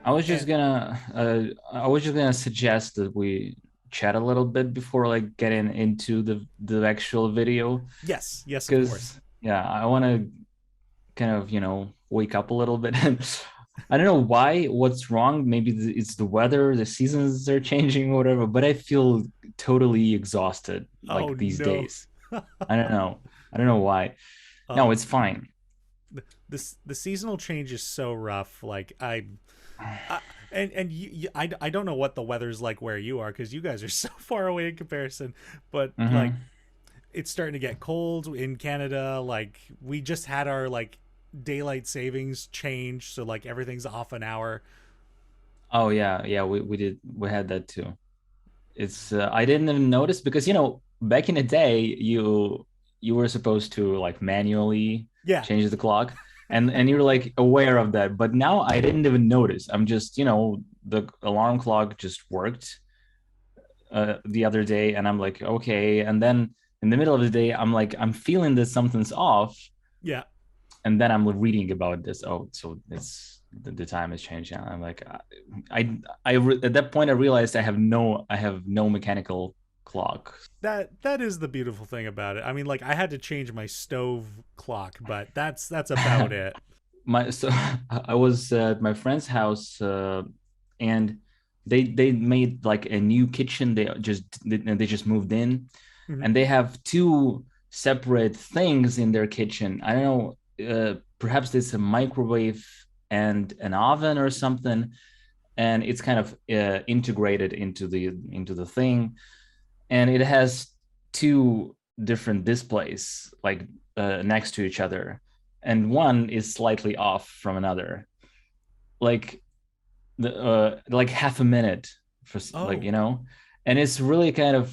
And I was just gonna suggest that we chat a little bit before like getting into the actual video, yes, yes, of because course. yeah, I want to kind of, wake up a little bit. I don't know what's wrong. Maybe it's the weather, the seasons are changing, or whatever, but I feel totally exhausted Oh like these no. days. I don't know. I don't know why. uh No, it's fine. the seasonal change is so rough. Like I and I don't know what the weather's like where you are because you guys are so far away in comparison. But like Hmm. it's starting to get cold in Canada. Like we just had our like daylight savings change, so like everything's off an hour. Oh yeah, yeah, we had that too. It's I didn't even notice because back in the day you were supposed to like manually Yeah, change the clock, and you're like aware of that. But now I didn't even notice. I'm just, the alarm clock just worked the other day, and I'm like, okay. And then in the middle of the day, I'm like, I'm feeling that something's off, yeah. and then I'm reading about this. Oh, so it's the time has changed. Yeah, I'm like, at that point I realized I have no mechanical clock. That is the beautiful thing about it. I mean, like I had to change my stove clock, but that's about it. My so I was at my friend's house, and they made like a new kitchen. They just moved in, Mhm. and they have two separate things in their kitchen. I don't know, perhaps it's a microwave and an oven or something, and it's kind of integrated into the thing, and it has two different displays like next to each other, and one is slightly off from another, like the like half a minute for like, Oh, and it's really kind of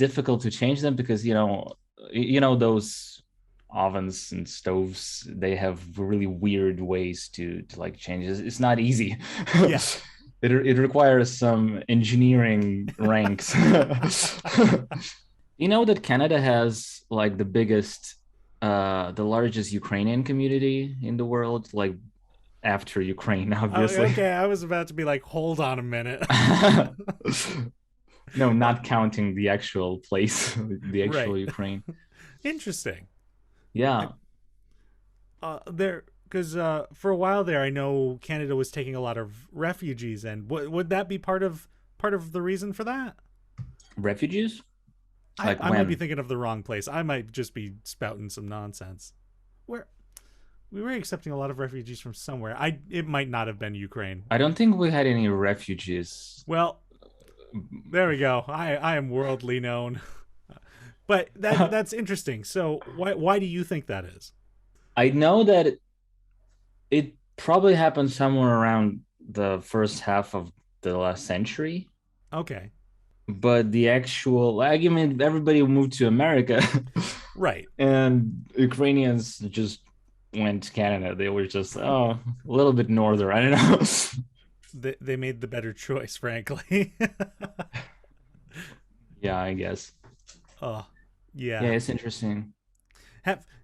difficult to change them because those ovens and stoves, they have really weird ways to like change it. It's not easy. yeah. It requires some engineering ranks. You know that Canada has like the largest Ukrainian community in the world, like after Ukraine, Oh, obviously. okay, I was about to be like, hold on a minute. No, uh, not counting the actual place, the right. actual Ukraine. Interesting. Yeah. There, because for a while there, I know Canada was taking a lot of refugees, and would that be part of the reason for that? Refugees? I Like I might be when? thinking of the wrong place. I might just be spouting some nonsense. Where we were accepting a lot of refugees from somewhere. It might not have been Ukraine. I don't think we had any refugees. Well, there we go. I am worldly known. But that's interesting. So why do you think that is? I know that it probably happened somewhere around the first half of the last century, Okay. but the actual, like, I mean, everybody moved to America, Right. and Ukrainians just went to Canada. They were just, a little bit northern. I don't know. They made the better choice, frankly. Yeah, I guess. Oh, Yeah, yeah. it's interesting.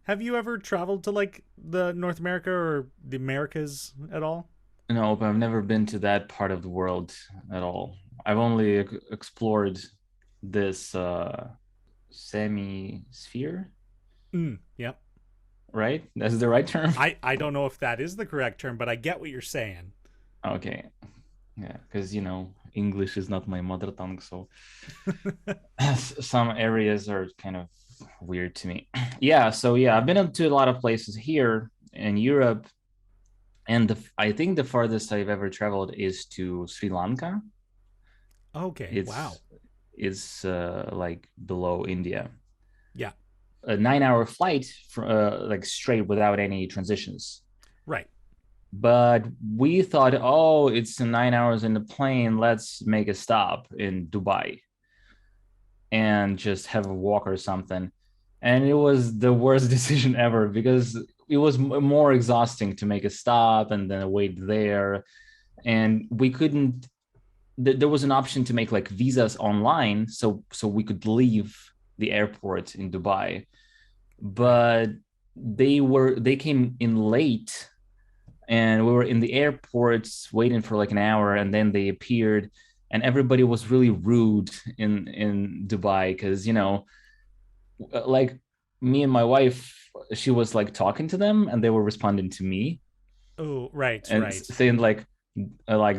Have you ever traveled to like the North America or the Americas at all? No, but I've never been to that part of the world at all. I've only explored this semi-sphere, Yep. right? That's the right term? I don't know if that is the correct term, but I get what you're saying. Okay. Yeah, because English is not my mother tongue, so some areas are kind of weird to me. Yeah, so yeah, I've been to a lot of places here in Europe, and I think the farthest I've ever traveled is to Sri Lanka. Okay. It's Wow. like below India. Yeah. A 9 hour flight from like straight without any transitions. Right. But we thought, oh, it's 9 hours in the plane. Let's make a stop in Dubai and just have a walk or something. And it was the worst decision ever because it was more exhausting to make a stop and then wait there. And we couldn't. There was an option to make like visas online, so we could leave the airport in Dubai, Right. but they came in late, and we were in the airports waiting for like an hour, and then they appeared, and everybody was really rude in Dubai because like me and my wife, she was like talking to them, and they were responding to me Oh, right, and right. saying like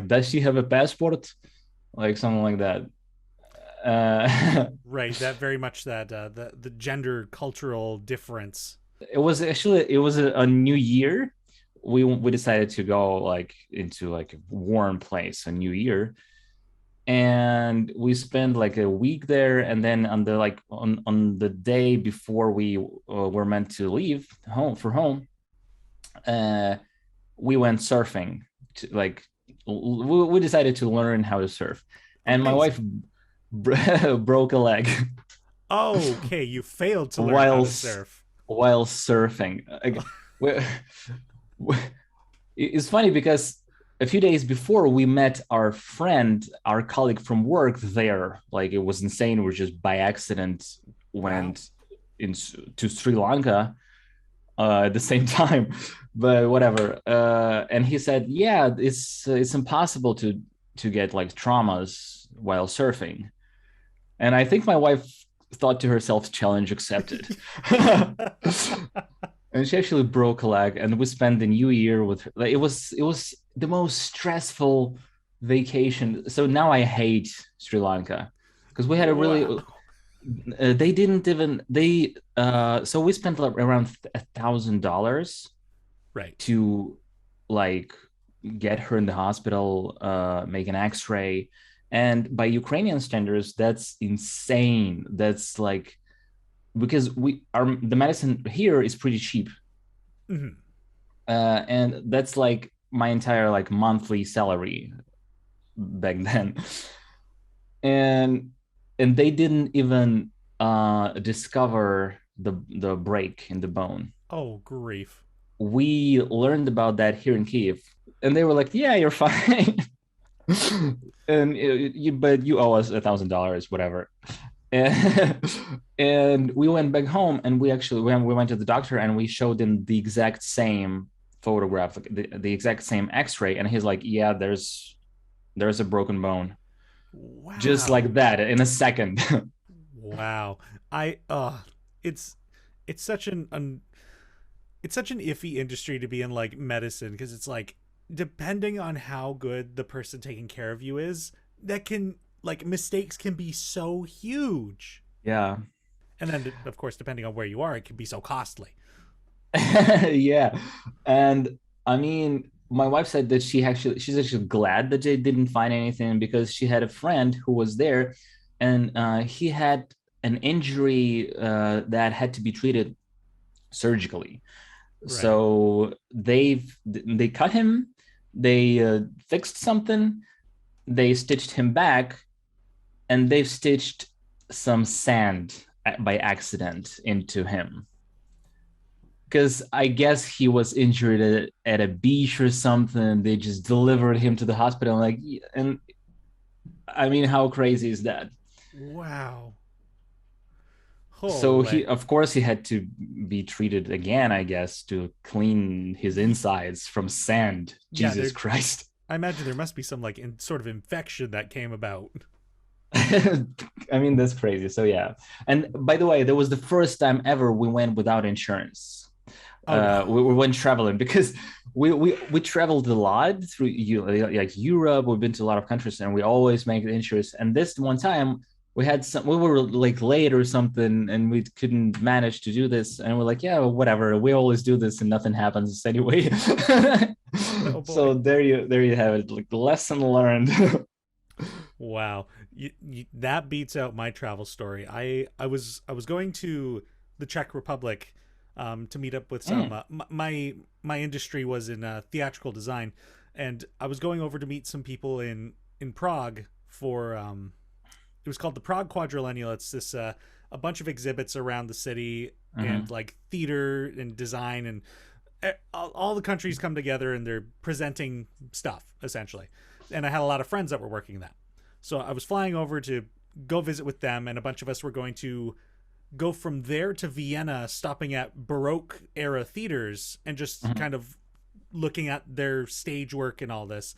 does she have a passport, like something like that. Right, that very much that the gender cultural difference. It was a new year. We decided to go like into like a warm place, a new year, and we spent like a week there. And then on the like on the day before we were meant to leave home, uh, we went surfing. Like we decided to learn how to surf, and my wife Amazing. broke a leg Okay, you failed to learn how while to surf. while surfing. Like, it's funny because a few days before we met our friend, our colleague from work there. Like it was insane. We just by accident Wow. went to Sri Lanka at the same time, but whatever. And he said, "Yeah, it's impossible to get like traumas while surfing." And I think my wife thought to herself, "Challenge accepted." And she actually broke a leg, and we spent the new year with her. Like, it was the most stressful vacation. So now I hate Sri Lanka because we had a really Wow. they didn't even they so we spent like around $1,000 Right. to like get her in the hospital, make an X-ray, and by Ukrainian standards, that's insane. That's like because the medicine here is pretty cheap, Hmm. and that's like my entire like monthly salary back then. And they didn't even discover the break in the bone. Oh, grief. We learned about that here in Kiev, and they were like, "Yeah, you're fine." And but you owe us $1,000, whatever. And, and we went back home, and we went to the doctor, and we showed him the exact same photograph, like the exact same X-ray, and he's like, "Yeah, there's a broken bone," just Wow. like that in a second. Wow. I it's it's such it's such an iffy industry to be in, like medicine, because it's like depending on how good the person taking care of you is, that can like mistakes can be so huge. Yeah. And then of course depending on where you are, it can be so costly. Yeah. And I mean, my wife said that she's actually glad that they didn't find anything because she had a friend who was there, and he had an injury that had to be treated surgically. Right. So they cut him, they fixed something, they stitched him back, and they've stitched some sand by accident into him because I guess he was injured at a beach or something. They just delivered him to the hospital. Like, and I mean, how crazy is that? Wow. So Holy. of course, he had to be treated again, I guess, to clean his insides from sand. Yeah, Jesus there Christ. I imagine there must be some like sort of infection that came about. I mean, that's crazy. So yeah. And by the way, that was the first time ever we went without insurance. Oh no. We went traveling because we traveled a lot through like Europe. We've been to a lot of countries, and we always make the insurance. And this one time, we were like late or something, and we couldn't manage to do this. And we're like, yeah, whatever. We always do this, and nothing happens anyway. Oh boy. So there you have it. Like lesson learned. Wow. That beats out my travel story. I was going to the Czech Republic to meet up with some Mm. my industry was in theatrical design, and I was going over to meet some people in Prague for it was called the Prague Quadriennial. It's this a bunch of exhibits around the city, and Mhm. like theater and design, and all the countries come together and they're presenting stuff essentially. And I had a lot of friends that were working that. So I was flying over to go visit with them, and a bunch of us were going to go from there to Vienna, stopping at Baroque era theaters and just Mhm. kind of looking at their stage work and all this.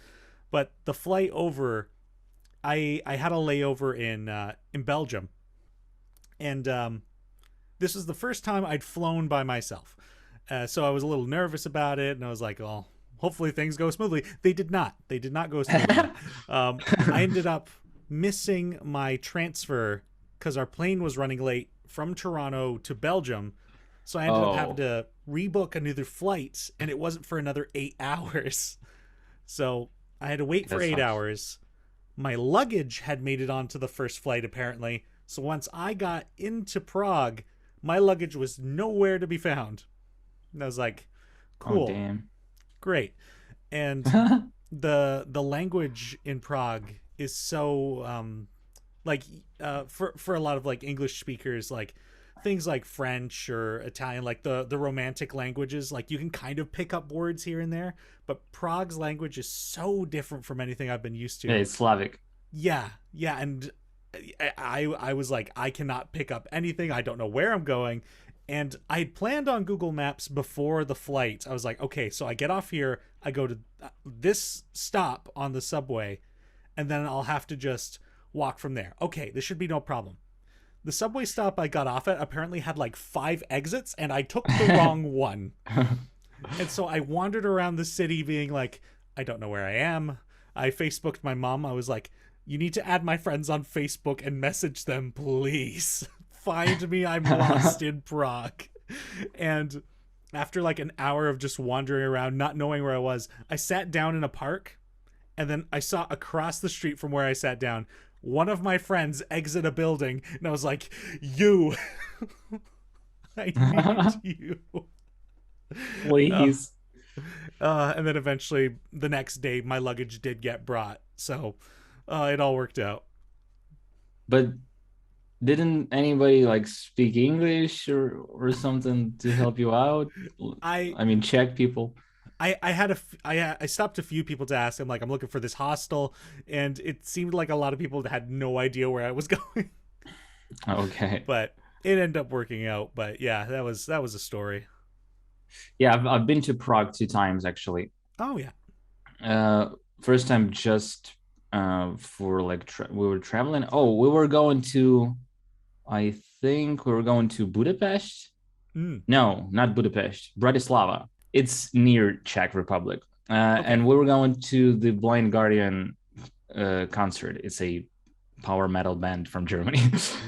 But the flight over, I had a layover in Belgium, and this was the first time I'd flown by myself. So I was a little nervous about it, and I was like, "Oh, hopefully things go smoothly." They did not. They did not go smoothly. I ended up missing my transfer because our plane was running late from Toronto to Belgium. So I ended up having to rebook another flight, and it wasn't for another 8 hours. So I had to wait for That 8 hours. My luggage had made it onto the first flight, apparently. So once I got into Prague, my luggage was nowhere to be found. And I was like, Oh, cool, damn. great. And the language in Prague is so like for a lot of like English speakers, like things like French or Italian, like the romantic languages, like you can kind of pick up words here and there, but Prague's language is so different from anything I've been used to. Yeah, it's Slavic. Yeah, yeah, and I was like, I cannot pick up anything. I don't know where I'm going. And I had planned on Google Maps before the flight. I was like, okay, so I get off here, I go to this stop on the subway, and then I'll have to just walk from there. Okay, this should be no problem. The subway stop I got off at apparently had like 5 exits, and I took the wrong one. And so I wandered around the city being like, I don't know where I am. I Facebooked my mom. I was like, you need to add my friends on Facebook and message them, please. Find me. I'm lost in Prague. And after like an hour of just wandering around, not knowing where I was, I sat down in a park, and then I saw across the street from where I sat down one of my friends exit a building, and I was like, you. I need you. Please. And then eventually the next day my luggage did get brought, so it all worked out. But didn't anybody like speak English or something to help you out? I I mean, Czech people. I stopped a few people to ask. I'm like, I'm looking for this hostel, and it seemed like a lot of people had no idea where I was going. Okay. But it ended up working out. But yeah, that was a story. Yeah, I've been to Prague 2 times actually. Oh yeah. Uh, First time just for like we were traveling. Oh, we were going to. I think we were going to Budapest. No, not Budapest. Bratislava. It's near Czech Republic. Okay. And we were going to the Blind Guardian concert. It's a power metal band from Germany.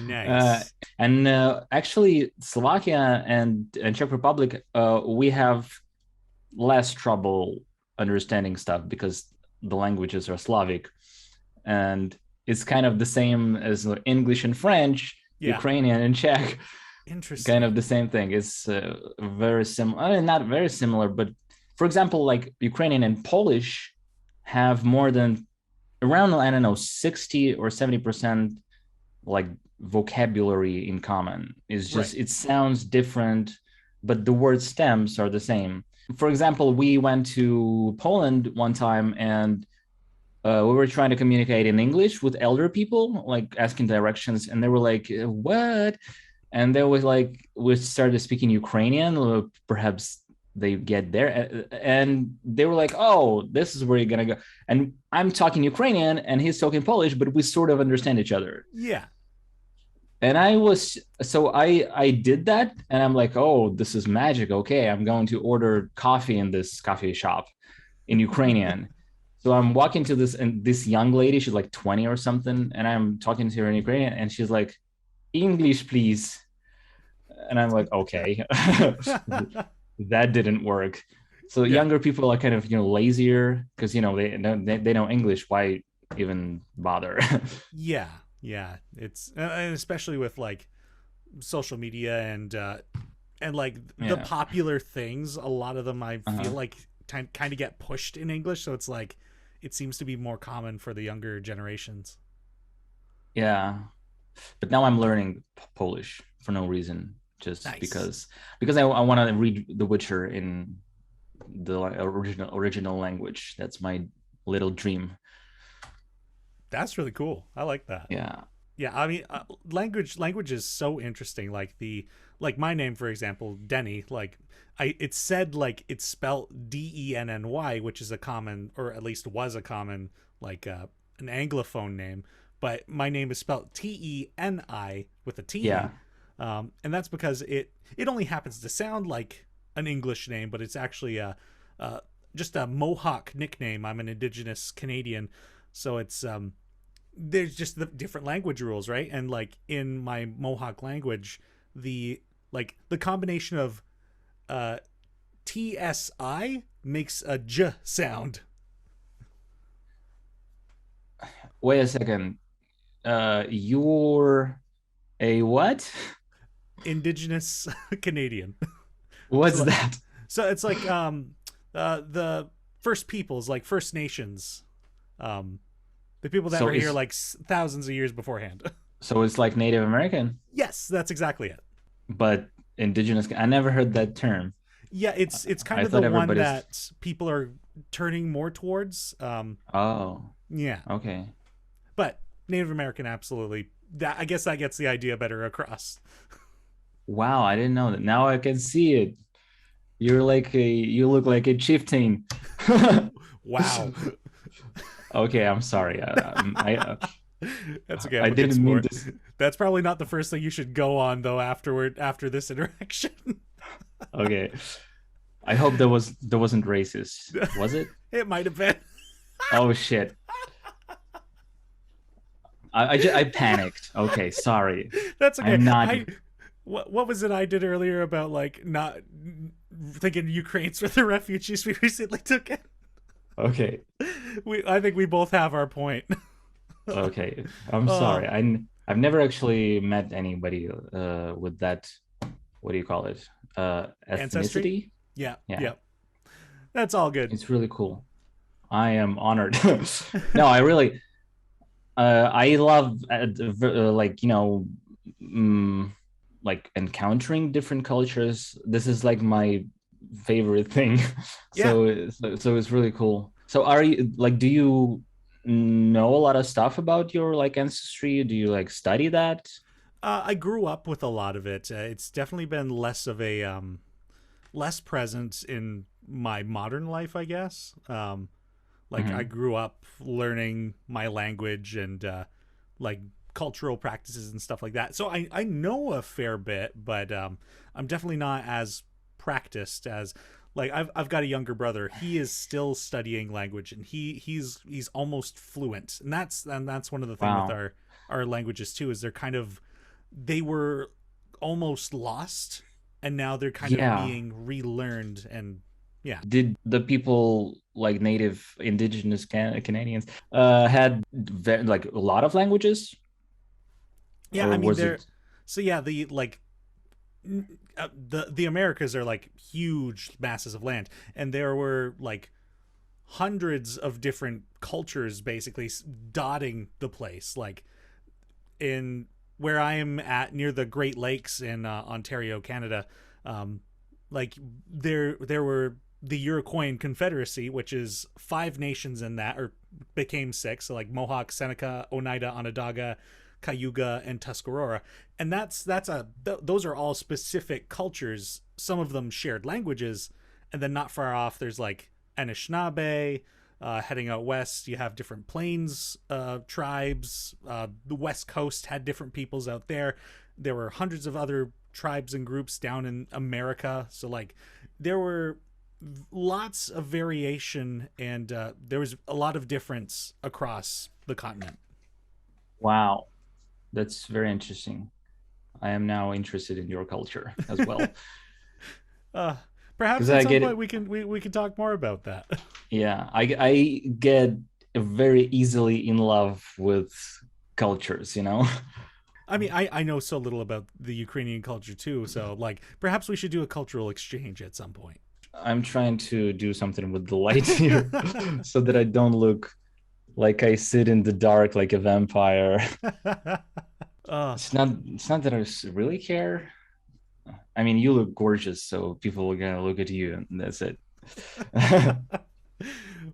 Nice. And actually, Slovakia and Czech Republic, we have less trouble understanding stuff because the languages are Slavic, and it's kind of the same as English and French, Ukrainian and Czech. Interesting. Kind of the same thing. It's very similar. I mean, not very similar, but for example, like Ukrainian and Polish have more than around, I don't know, 60 or 70% like vocabulary in common. It's just, It sounds different, but the word stems are the same. For example, we went to Poland one time, and we were trying to communicate in English with elder people, like asking directions, and they were like, what? And there was like, we started speaking Ukrainian, or perhaps they get there, and they were like, oh, this is where you're gonna go. And I'm talking Ukrainian and he's talking Polish, but we sort of understand each other. Yeah. And I did that, and I'm like, oh, this is magic. Okay, I'm going to order coffee in this coffee shop in Ukrainian. So I'm walking to this, and this young lady, she's like 20 or something, and I'm talking to her in Ukrainian, and she's like, English, please. And I'm like, okay. That didn't work. So younger people are kind of, lazier because, they know English. Why even bother? Yeah. It's and especially with like social media and like the popular things, a lot of them I feel like kind of get pushed in English. So it's like, it seems to be more common for the younger generations. Yeah. But now I'm learning Polish for no reason, just Nice. because I want to read The Witcher in the original language. That's my little dream. That's really cool. I like that. Yeah. Yeah, I mean, language is so interesting. Like my name, for example, Denny. Like it's said like it's spelled Denny, which is a common, or at least was a common, like an anglophone name. But my name is spelled Teni with a Yeah. T, and that's because it only happens to sound like an English name, but it's actually a just a Mohawk nickname. I'm an Indigenous Canadian, so it's there's just the different language rules, right? And like in my Mohawk language, the combination of uh TSI makes a J sound. Wait a second. You're a what? Indigenous Canadian. So What's like, that? so it's like the First Peoples, like First Nations, um the people that So were here it's like thousands of years beforehand. so it's like Native American, Yes, that's exactly it. but indigenous. I never heard that term. Yeah, it's kind I of the thought one everybody's. that people are turning more towards. Oh, Yeah, okay. but Native American, absolutely. That, I guess that gets the idea better across. Wow, I didn't know that. Now I can see it. You look like a chieftain. Wow. Okay, I'm sorry. That's okay. I'm I a good didn't mean sport. this. That's probably not the first thing you should go on though after this interaction. Okay, I hope that wasn't racist. Was it? It might have been. Oh shit! I panicked. Okay, sorry. That's okay. I'm not. What was it I did earlier about like not thinking Ukrainians were the refugees we recently took in? Okay, I think we both have our point. okay. I'm uh sorry. I've never actually met anybody with that. What do you call it? Ancestry? Ethnicity. Yeah, Yeah, yeah. That's all good. it's really cool. I am honored. No, I love like mm, like encountering different cultures. This is like my favorite thing. Yeah. So it's really cool. So are you like, do you know a lot of stuff about your like ancestry? Do you like study that? I grew up with a lot of it. It's definitely been less of a less present in my modern life, I guess. Like I Hmm. grew up learning my language and like cultural practices and stuff like that. So I know a fair bit, but I'm definitely not as practiced as like I've got a younger brother. He is still studying language and he's almost fluent. And that's one of the thing with Wow. our languages too is they were almost lost and now they're kind of Yeah. being relearned and yeah. Did the people like native indigenous Canadians had like a lot of languages, Yeah, or I mean was they're it? so yeah, the like the Americas are like huge masses of land, and there were like hundreds of different cultures basically dotting the place. Like in where I am at near the Great Lakes in Ontario, Canada, um, like there were the Iroquoian Confederacy, which is five nations in that, or became six. So like Mohawk, Seneca, Oneida, Onondaga, Cayuga, and Tuscarora, and those are all specific cultures. Some of them shared languages, and then not far off there's like Anishinaabe. Heading out west, you have different plains tribes. The West Coast had different peoples out there. There were hundreds of other tribes and groups down in America. So like there were lots of variation and there was a lot of difference across the continent. Wow, that's very interesting. I am now interested in your culture as well uh, Perhaps because at I some get point it. we can talk more about that. Yeah, I get very easily in love with cultures, you know? I mean, I know so little about the Ukrainian culture too, so like perhaps we should do a cultural exchange at some point. I'm trying to do something with the light here so that I don't look like I sit in the dark like a vampire. uh, It's not that really care. I mean, you look gorgeous, so people are gonna look at you and that's it.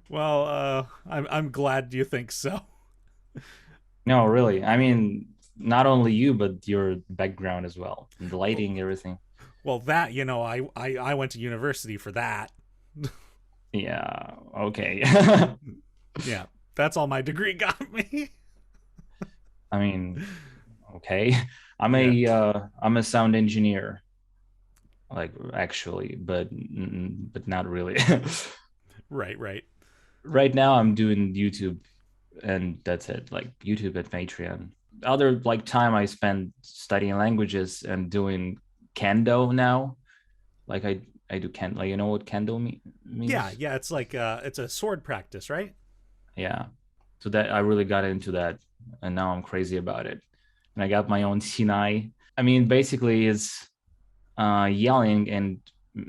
well, I'm glad you think so. No, really. I mean, not only you, but your background as well, and the lighting, everything. Well, that, I went to university for that. Yeah. Okay. Yeah, that's all my degree got me. I mean, okay. I'm Yeah, a sound engineer, like actually, but not really. right, right. Right now, I'm doing YouTube, and that's it. Like YouTube and Patreon. Other like time I spend studying languages and doing kendo now. Like I do kendo. Like, you know what kendo Yeah, means? yeah, it's like it's a sword practice, right? Yeah. So that I really got into that, and now I'm crazy about it. And I got my own Sinai. I mean, basically, it's yelling and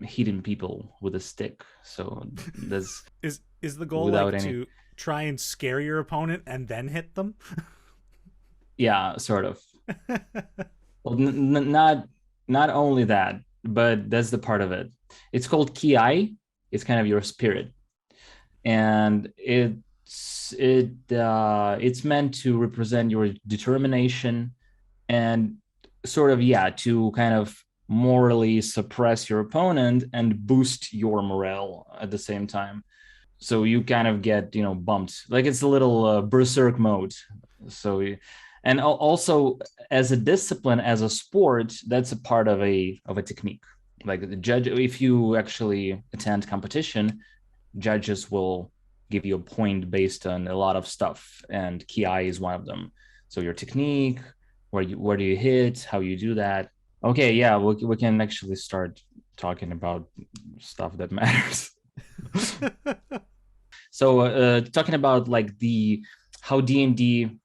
hitting people with a stick. So there's Is the goal without like any, to try and scare your opponent and then hit them? yeah, sort of. Well, not only that, but that's the part of it. It's called ki. It's kind of your spirit, and it's meant to represent your determination and sort of, yeah, to kind of morally suppress your opponent and boost your morale at the same time. So you kind of get, bumped, like it's a little berserk mode. So and also, as a discipline, as a sport, that's a part of a technique. Like the judge, if you actually attend competition, judges will give you a point based on a lot of stuff, and ki is one of them. So your technique, where do you hit, how you do that. Okay, yeah, we can actually start talking about stuff that matters. So talking about like the how D&D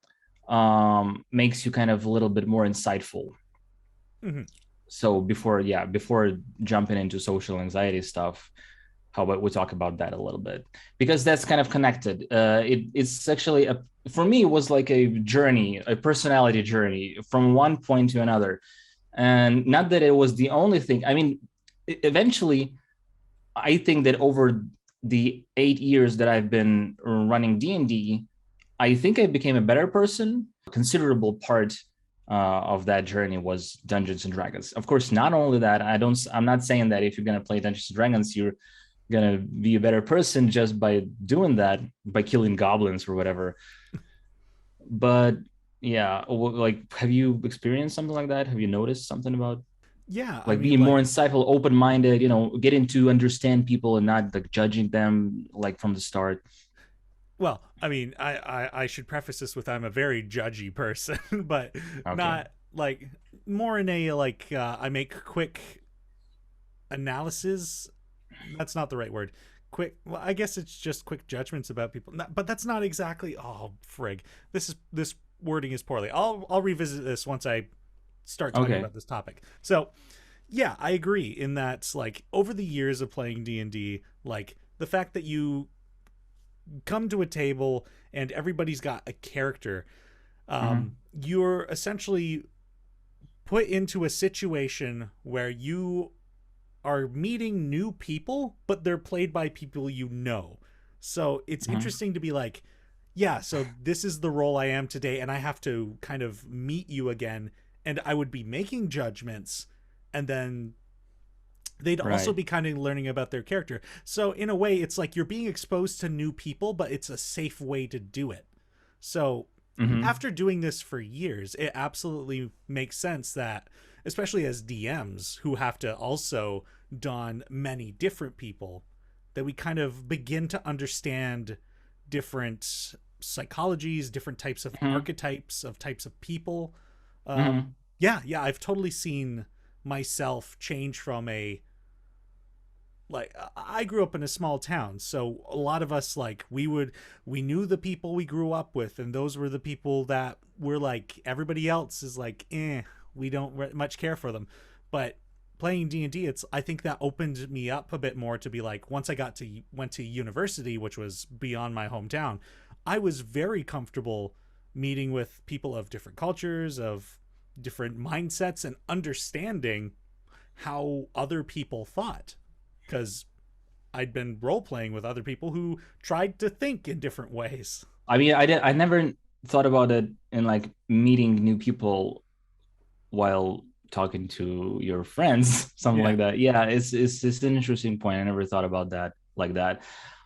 makes you kind of a little bit more insightful. Mm-hmm. So before jumping into social anxiety stuff, how about we talk about that a little bit, because that's kind of connected. It's actually for me, it was like a journey, a personality journey from one point to another, and not that it was the only thing. I mean, eventually, I think that over the 8 years that I've been running D&D, I think I became a better person. A considerable part of that journey was Dungeons and Dragons. Of course, not only that, I'm not saying that if you're going to play Dungeons and Dragons, you're going to be a better person just by doing that, by killing goblins or whatever. But yeah, like, have you experienced something like that? Have you noticed something about Yeah, I like mean, being more like, insightful, open-minded, getting to understand people and not like judging them like from the start? well, I mean, I should preface this with I'm a very judgy person, but Okay. not like more in a like I make quick analysis. That's not the right word. Quick. Well, I guess it's just quick judgments about people. But that's not exactly. Oh, frig. This wording is poorly. I'll revisit this once I start talking Okay. about this topic. So yeah, I agree in that like over the years of playing D&D, like the fact that you come to a table and everybody's got a character, Mm-hmm. you're essentially put into a situation where you are meeting new people, but they're played by people you know. So it's Mm-hmm. interesting to be like, yeah, so this is the role I am today, and I have to kind of meet you again. And I would be making judgments, and then they'd also Right. be kind of learning about their character. So in a way, it's like you're being exposed to new people, but it's a safe way to do it. So Mm-hmm. after doing this for years, it absolutely makes sense that, especially as DMs who have to also don many different people, that we kind of begin to understand different psychologies, different types of Mm-hmm. archetypes of types of people. Mm-hmm. Yeah, I've totally seen myself change from a like I grew up in a small town, so a lot of us like we knew the people we grew up with, and those were the people that were like everybody else is like, we don't much care for them. But playing D&D, it's I think that opened me up a bit more to be like once I went to university, which was beyond my hometown, I was very comfortable meeting with people of different cultures, of different mindsets, and understanding how other people thought because I'd been role playing with other people who tried to think in different ways. I mean, I never thought about it in like meeting new people while talking to your friends, something Yeah. like that. Yeah, it's an interesting point. I never thought about that like that.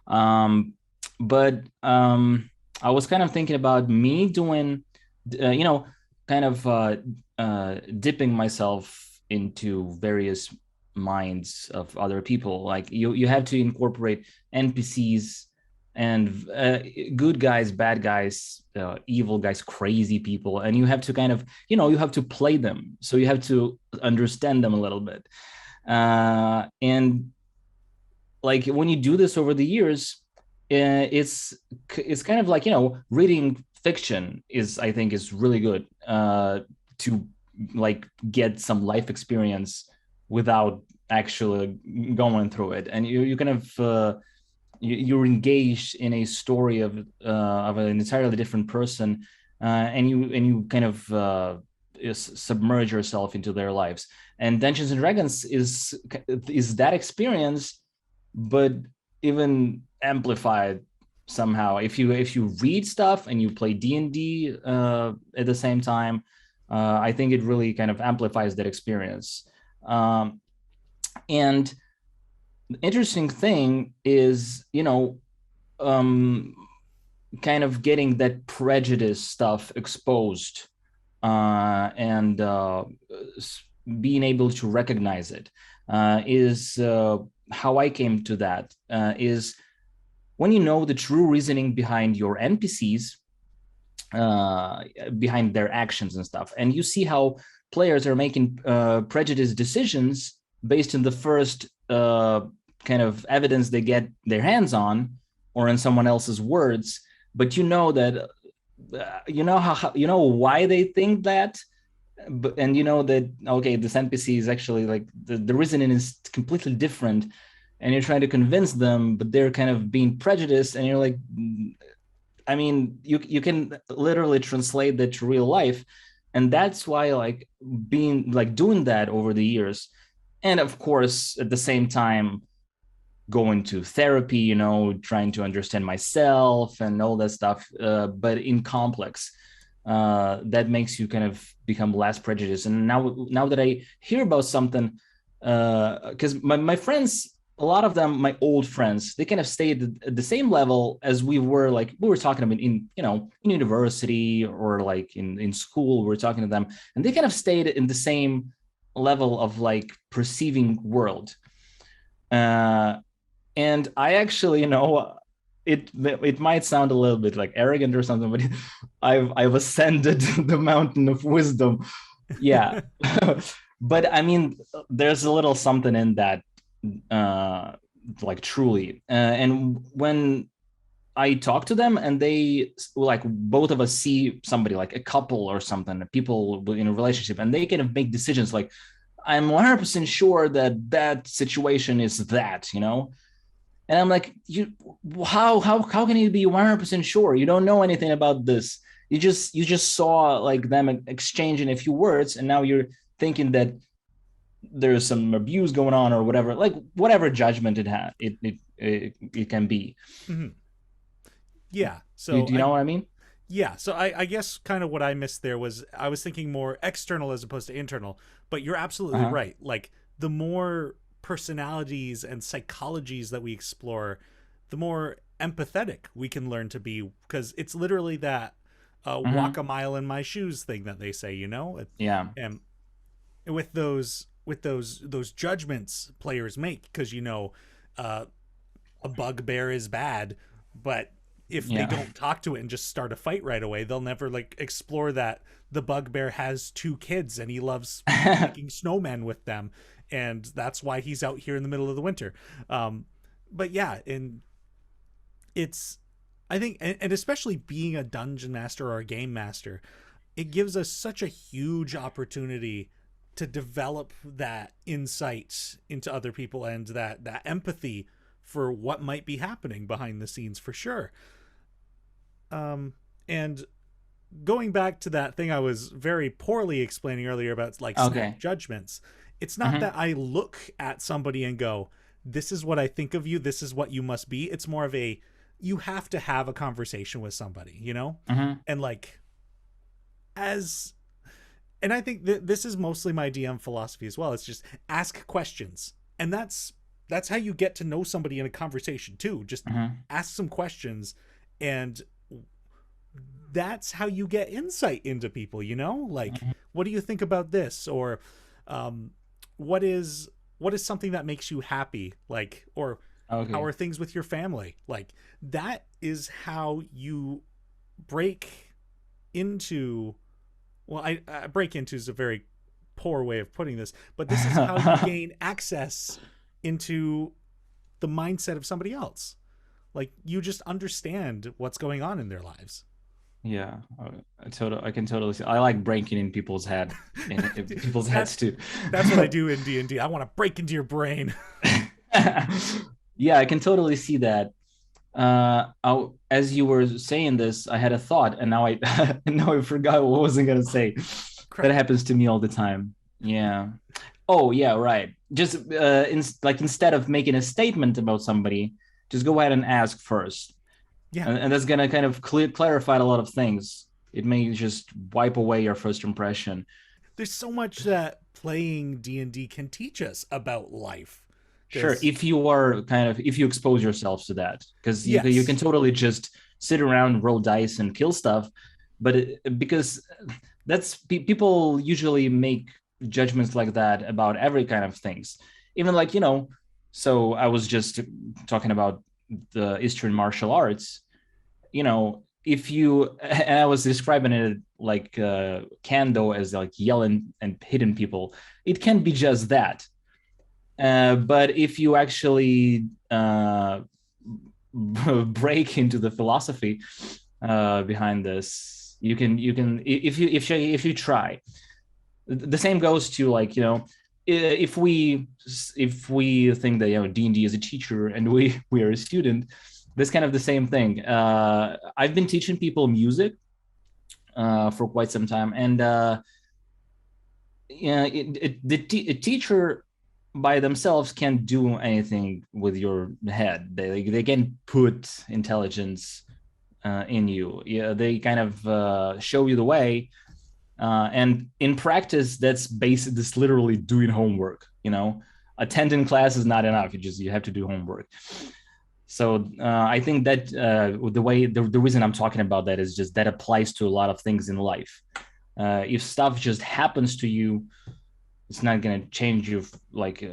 Um, but I was kind of thinking about me doing, you know, kind of dipping myself into various minds of other people. Like you have to incorporate NPCs and good guys, bad guys, evil guys, crazy people, and you have to kind of, you have to play them, so you have to understand them a little bit, and like when you do this over the years, it's kind of like, reading fiction is, I think, is really good to like get some life experience without actually going through it, and you kind of you're engaged in a story of an entirely different person, and you kind of submerge yourself into their lives. And Dungeons and Dragons is that experience, but even amplified somehow. If you read stuff and you play D&D at the same time, I think it really kind of amplifies that experience. And the interesting thing is, um, kind of getting that prejudice stuff exposed, and being able to recognize it is how I came to that. Is when you know the true reasoning behind your NPCs, behind their actions and stuff, and you see how players are making prejudiced decisions based on the first kind of evidence they get their hands on, or in someone else's words, but you know that how you know why they think that, but and you know that, okay, this NPC is actually like the reasoning is completely different, and you're trying to convince them, but they're kind of being prejudiced, and you're like, I mean, you can literally translate that to real life, and that's why, like, being like doing that over the years, and of course at the same time going to therapy, trying to understand myself and all that stuff, but in complex, that makes you kind of become less prejudiced. And now that I hear about something, because my friends, a lot of them, my old friends, they kind of stayed at the same level as we were talking about in university, or like in school, we were talking to them, and they kind of stayed in the same level of like perceiving world. And I actually, it might sound a little bit like arrogant or something, but I've ascended the mountain of wisdom. Yeah. But I mean, there's a little something in that, like, truly. And when I talk to them, and they, like, both of us see somebody, like a couple or something, people in a relationship, and they kind of make decisions like, I'm 100% sure that situation is that, and I'm like, how can you be 100% sure? You don't know anything about this. You just saw like them exchanging a few words, and now you're thinking that there's some abuse going on, or whatever, like whatever judgment it can be. Mm-hmm. Yeah. Do So you know what I mean? Yeah, so I guess kind of what I missed there was I was thinking more external as opposed to internal, but you're absolutely Uh-huh. right. Like, the more personalities and psychologies that we explore, the more empathetic we can learn to be, because it's literally that walk Mm-hmm. a mile in my shoes thing that they say, Yeah. and with those judgments players make, because uh, a bugbear is bad, but if they Yeah. don't talk to it and just start a fight right away, they'll never like explore that the bugbear has two kids and he loves making snowmen with them, and that's why he's out here in the middle of the winter. But yeah, and it's, I think, and especially being a dungeon master or a game master, it gives us such a huge opportunity to develop that insight into other people, and that empathy for what might be happening behind the scenes, for sure. And going back to that thing I was very poorly explaining earlier about like snap Okay. judgments, it's not Mm-hmm. that I look at somebody and go, this is what I think of you, this is what you must be. It's more of a, you have to have a conversation with somebody, you know? And like, as, and I think this is mostly my DM philosophy as well. It's just ask questions. And that's how you get to know somebody in a conversation too. Just ask some questions, and that's how you get insight into people, you know? Like, what do you think about this? Or what is something that makes you happy? Like, or how are things with your family? Like, that is how you break into, well, I break into is a very poor way of putting this, but this is how you gain access into the mindset of somebody else. Like, you just understand what's going on in their lives. Yeah, I can totally see. I like breaking in people's heads too. That's what I do in D&D. I want to break into your brain. Yeah, I can totally see that. As you were saying this, I had a thought, and now I forgot what I wasn't gonna say. Crap. That happens to me all the time. Yeah. Oh yeah, right. Just instead of making a statement about somebody, just go ahead and ask first. Yeah. And that's gonna kind of clarify a lot of things. It may just wipe away your first impression. There's so much that playing D&D can teach us about life. Sure, if you expose yourself to that, because you can totally just sit around, roll dice, and kill stuff, but because that's people usually make judgments like that about every kind of things, even like, you know. So I was just talking about the Eastern martial arts, you know. If you, and I was describing it like kendo as like yelling and hitting people, it can be just that. But if you actually break into the philosophy behind this, you can if you try. The same goes to, like, you know, if we think that, you know, D&D is a teacher and we are a student, that's kind of the same thing. I've been teaching people music for quite some time, and a teacher by themselves can't do anything with your head. They can put intelligence in you. Yeah, they kind of show you the way, and in practice, that's literally doing homework. You know, attending class is not enough. You have to do homework. So I think that the reason I'm talking about that is just that applies to a lot of things in life. If stuff just happens to you, it's not going to change you like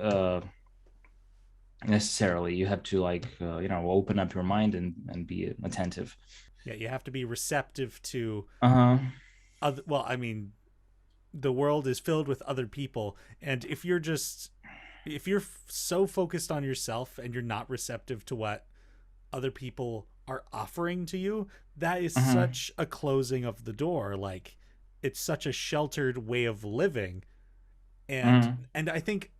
necessarily. You have to, like, you know, open up your mind and be attentive. Yeah, you have to be receptive to well, I mean, the world is filled with other people, and if you're so focused on yourself and you're not receptive to what other people are offering to you, that is such a closing of the door. Like, it's such a sheltered way of living. And I think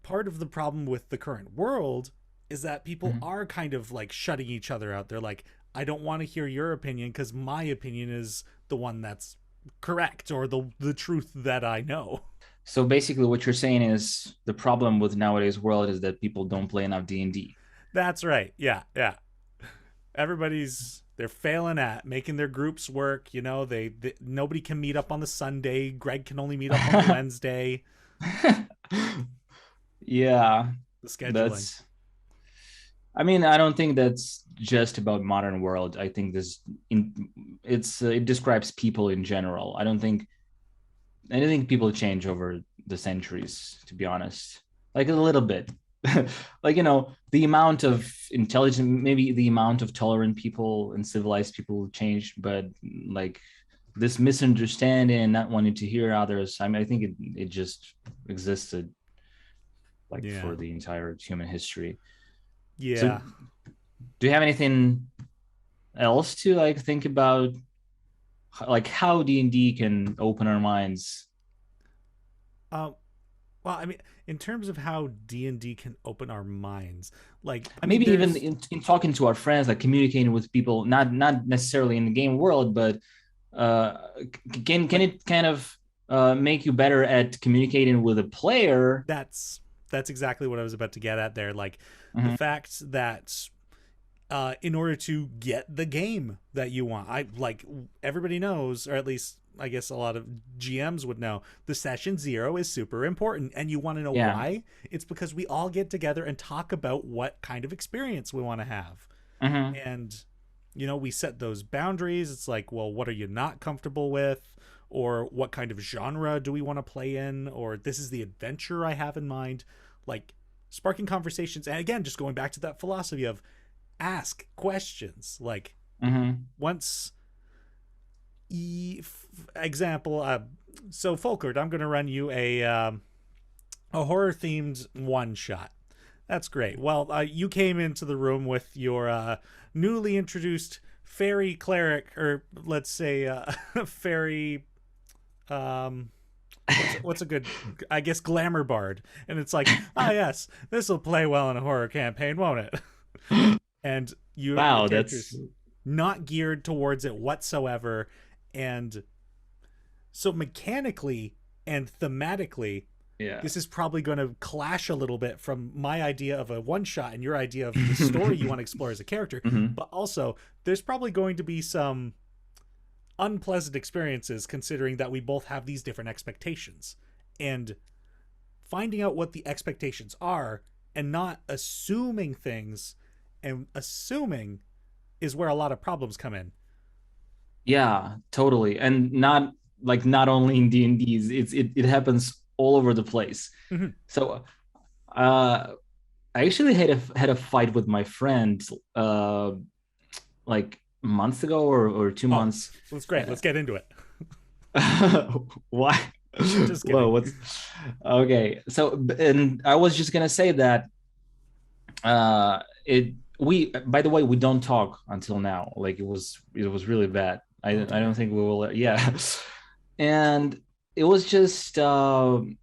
part of the problem with the current world is that people are kind of like shutting each other out. They're like, I don't want to hear your opinion because my opinion is the one that's correct, or the truth that I know. So basically what you're saying is the problem with nowadays world is that people don't play enough D&D. That's right. Yeah. They're failing at making their groups work. You know, they nobody can meet up on the Sunday. Greg can only meet up on the Wednesday. Yeah. The scheduling. I mean, I don't think that's just about modern world. I think it describes people in general. I don't think people change over the centuries, to be honest. Like, a little bit. Like, you know, the amount of intelligent, maybe the amount of tolerant people and civilized people changed, but like this misunderstanding, not wanting to hear others, I mean, I think it just existed like for the entire human history. Yeah. So, do you have anything else to like think about, like how D&D can open our minds? Well, I mean, in terms of how D&D can open our minds, like, I maybe mean, even in talking to our friends, like communicating with people, not necessarily in the game world, but can it kind of make you better at communicating with a player? That's exactly what I was about to get at there. Like, the fact that in order to get the game that you want. I like everybody knows, or at least I guess a lot of GMs would know, the session zero is super important. And you want to know Yeah. why? It's because we all get together and talk about what kind of experience we want to have. Hmm. And, we set those boundaries. It's like, well, what are you not comfortable with? Or what kind of genre do we want to play in? Or this is the adventure I have in mind. Like, sparking conversations. And again, just going back to that philosophy of ask questions. Like, Hmm. once example, so Folkard, I'm going to run you a horror themed one shot. That's great. Well, you came into the room with your newly introduced fairy cleric, or let's say fairy. What's a good, I guess, glamour bard, and it's like, yes, this will play well in a horror campaign, won't it? And your Wow, that's character's not geared towards it whatsoever, and so mechanically and thematically, yeah. this is probably going to clash a little bit from my idea of a one shot and your idea of the story you want to explore as a character. Hmm. But also, there's probably going to be some unpleasant experiences considering that we both have these different expectations. And finding out what the expectations are and not assuming things, and assuming is where a lot of problems come in. Yeah, totally. And not only in D&Ds, it happens all over the place. Mm-hmm. So uh I actually had a fight with my friend like months ago or two Oh, months. that's great. Let's get into it. Why? Just Whoa, kidding. what's okay? So, and I was just gonna say that it we by the way, we don't talk until now. Like it was really bad. Oh, I don't dear. think we will. Yeah, and it was just um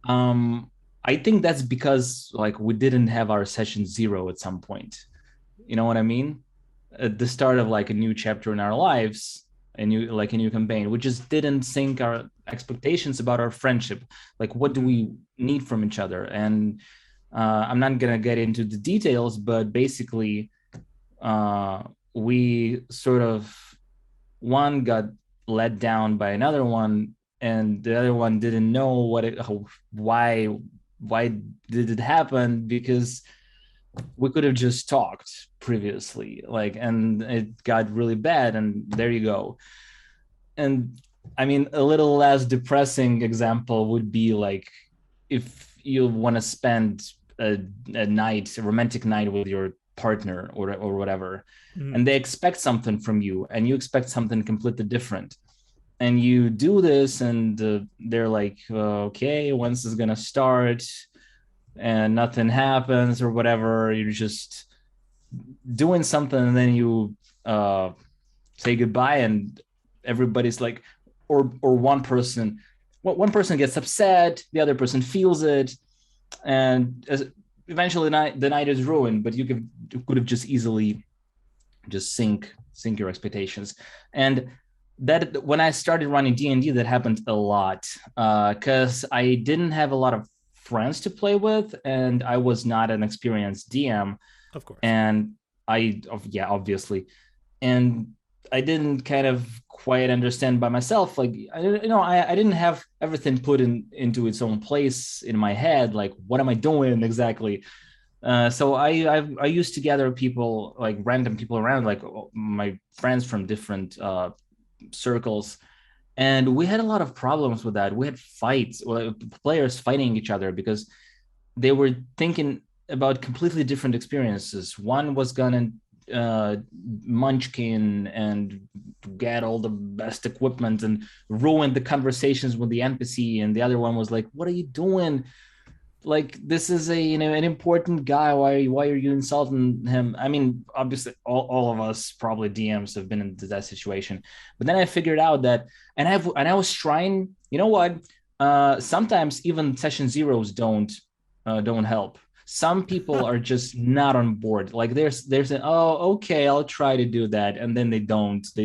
I think that's because like we didn't have our session zero at some point. You know what I mean? At the start of like a new chapter in our lives, a new campaign, we just didn't sync our expectations about our friendship. Like, what do Mm-hmm. we need from each other? And I'm not gonna get into the details, but basically, uh, we sort of one got let down by another one, and the other one didn't know why did it happen, because we could have just talked previously, like, and it got really bad, and there you go. And I mean, a little less depressing example would be like if you want to spend a romantic night with your partner or whatever, Mm-hmm. and they expect something from you, and you expect something completely different, and you do this, and they're like, okay, when's this gonna start? And nothing happens or whatever. You're just doing something, and then you say goodbye, and everybody's like, or one person gets upset, the other person feels it, and eventually the night is ruined. But you could have just easily just sync your expectations. And that when I started running D&D, that happened a lot, because I didn't have a lot of friends to play with, and I was not an experienced DM. Of course. And yeah, obviously, and I didn't kind of quite understand by myself. Like, I didn't have everything put into its own place in my head. Like, what am I doing exactly? So I used to gather people, like random people around, like my friends from different circles, and we had a lot of problems with that. We had fights, well, players fighting each other because they were thinking about completely different experiences. One was gonna munchkin and get all the best equipment and ruin the conversations with the NPC, and the other one was like, "What are you doing? Like, this is an important guy. Why are you insulting him?" I mean, obviously, all of us probably DMs have been in that situation. But then I figured out that, and I was trying. You know what? Sometimes even session zeros don't help. Some people are just not on board. Like, there's an, oh, okay, I'll try to do that, and then they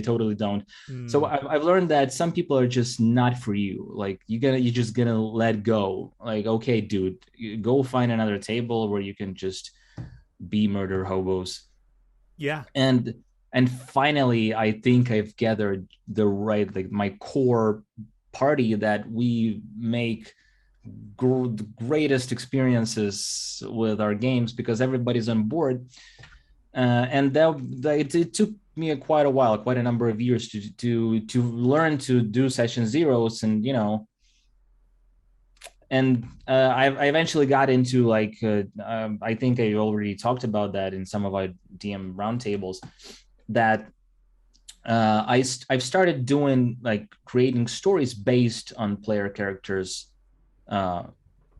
totally don't. So Mm. I've learned that some people are just not for you. Like, you're just gonna let go. Like, okay, dude, go find another table where you can just be murder hobos. Yeah. and finally I think I've gathered the right, like, my core party that we make the greatest experiences with our games because everybody's on board. And it took me quite a while, quite a number of years to learn to do session zeros, and I eventually got into, like, I think I already talked about that in some of our DM roundtables, that I've started doing, like, creating stories based on player characters, uh,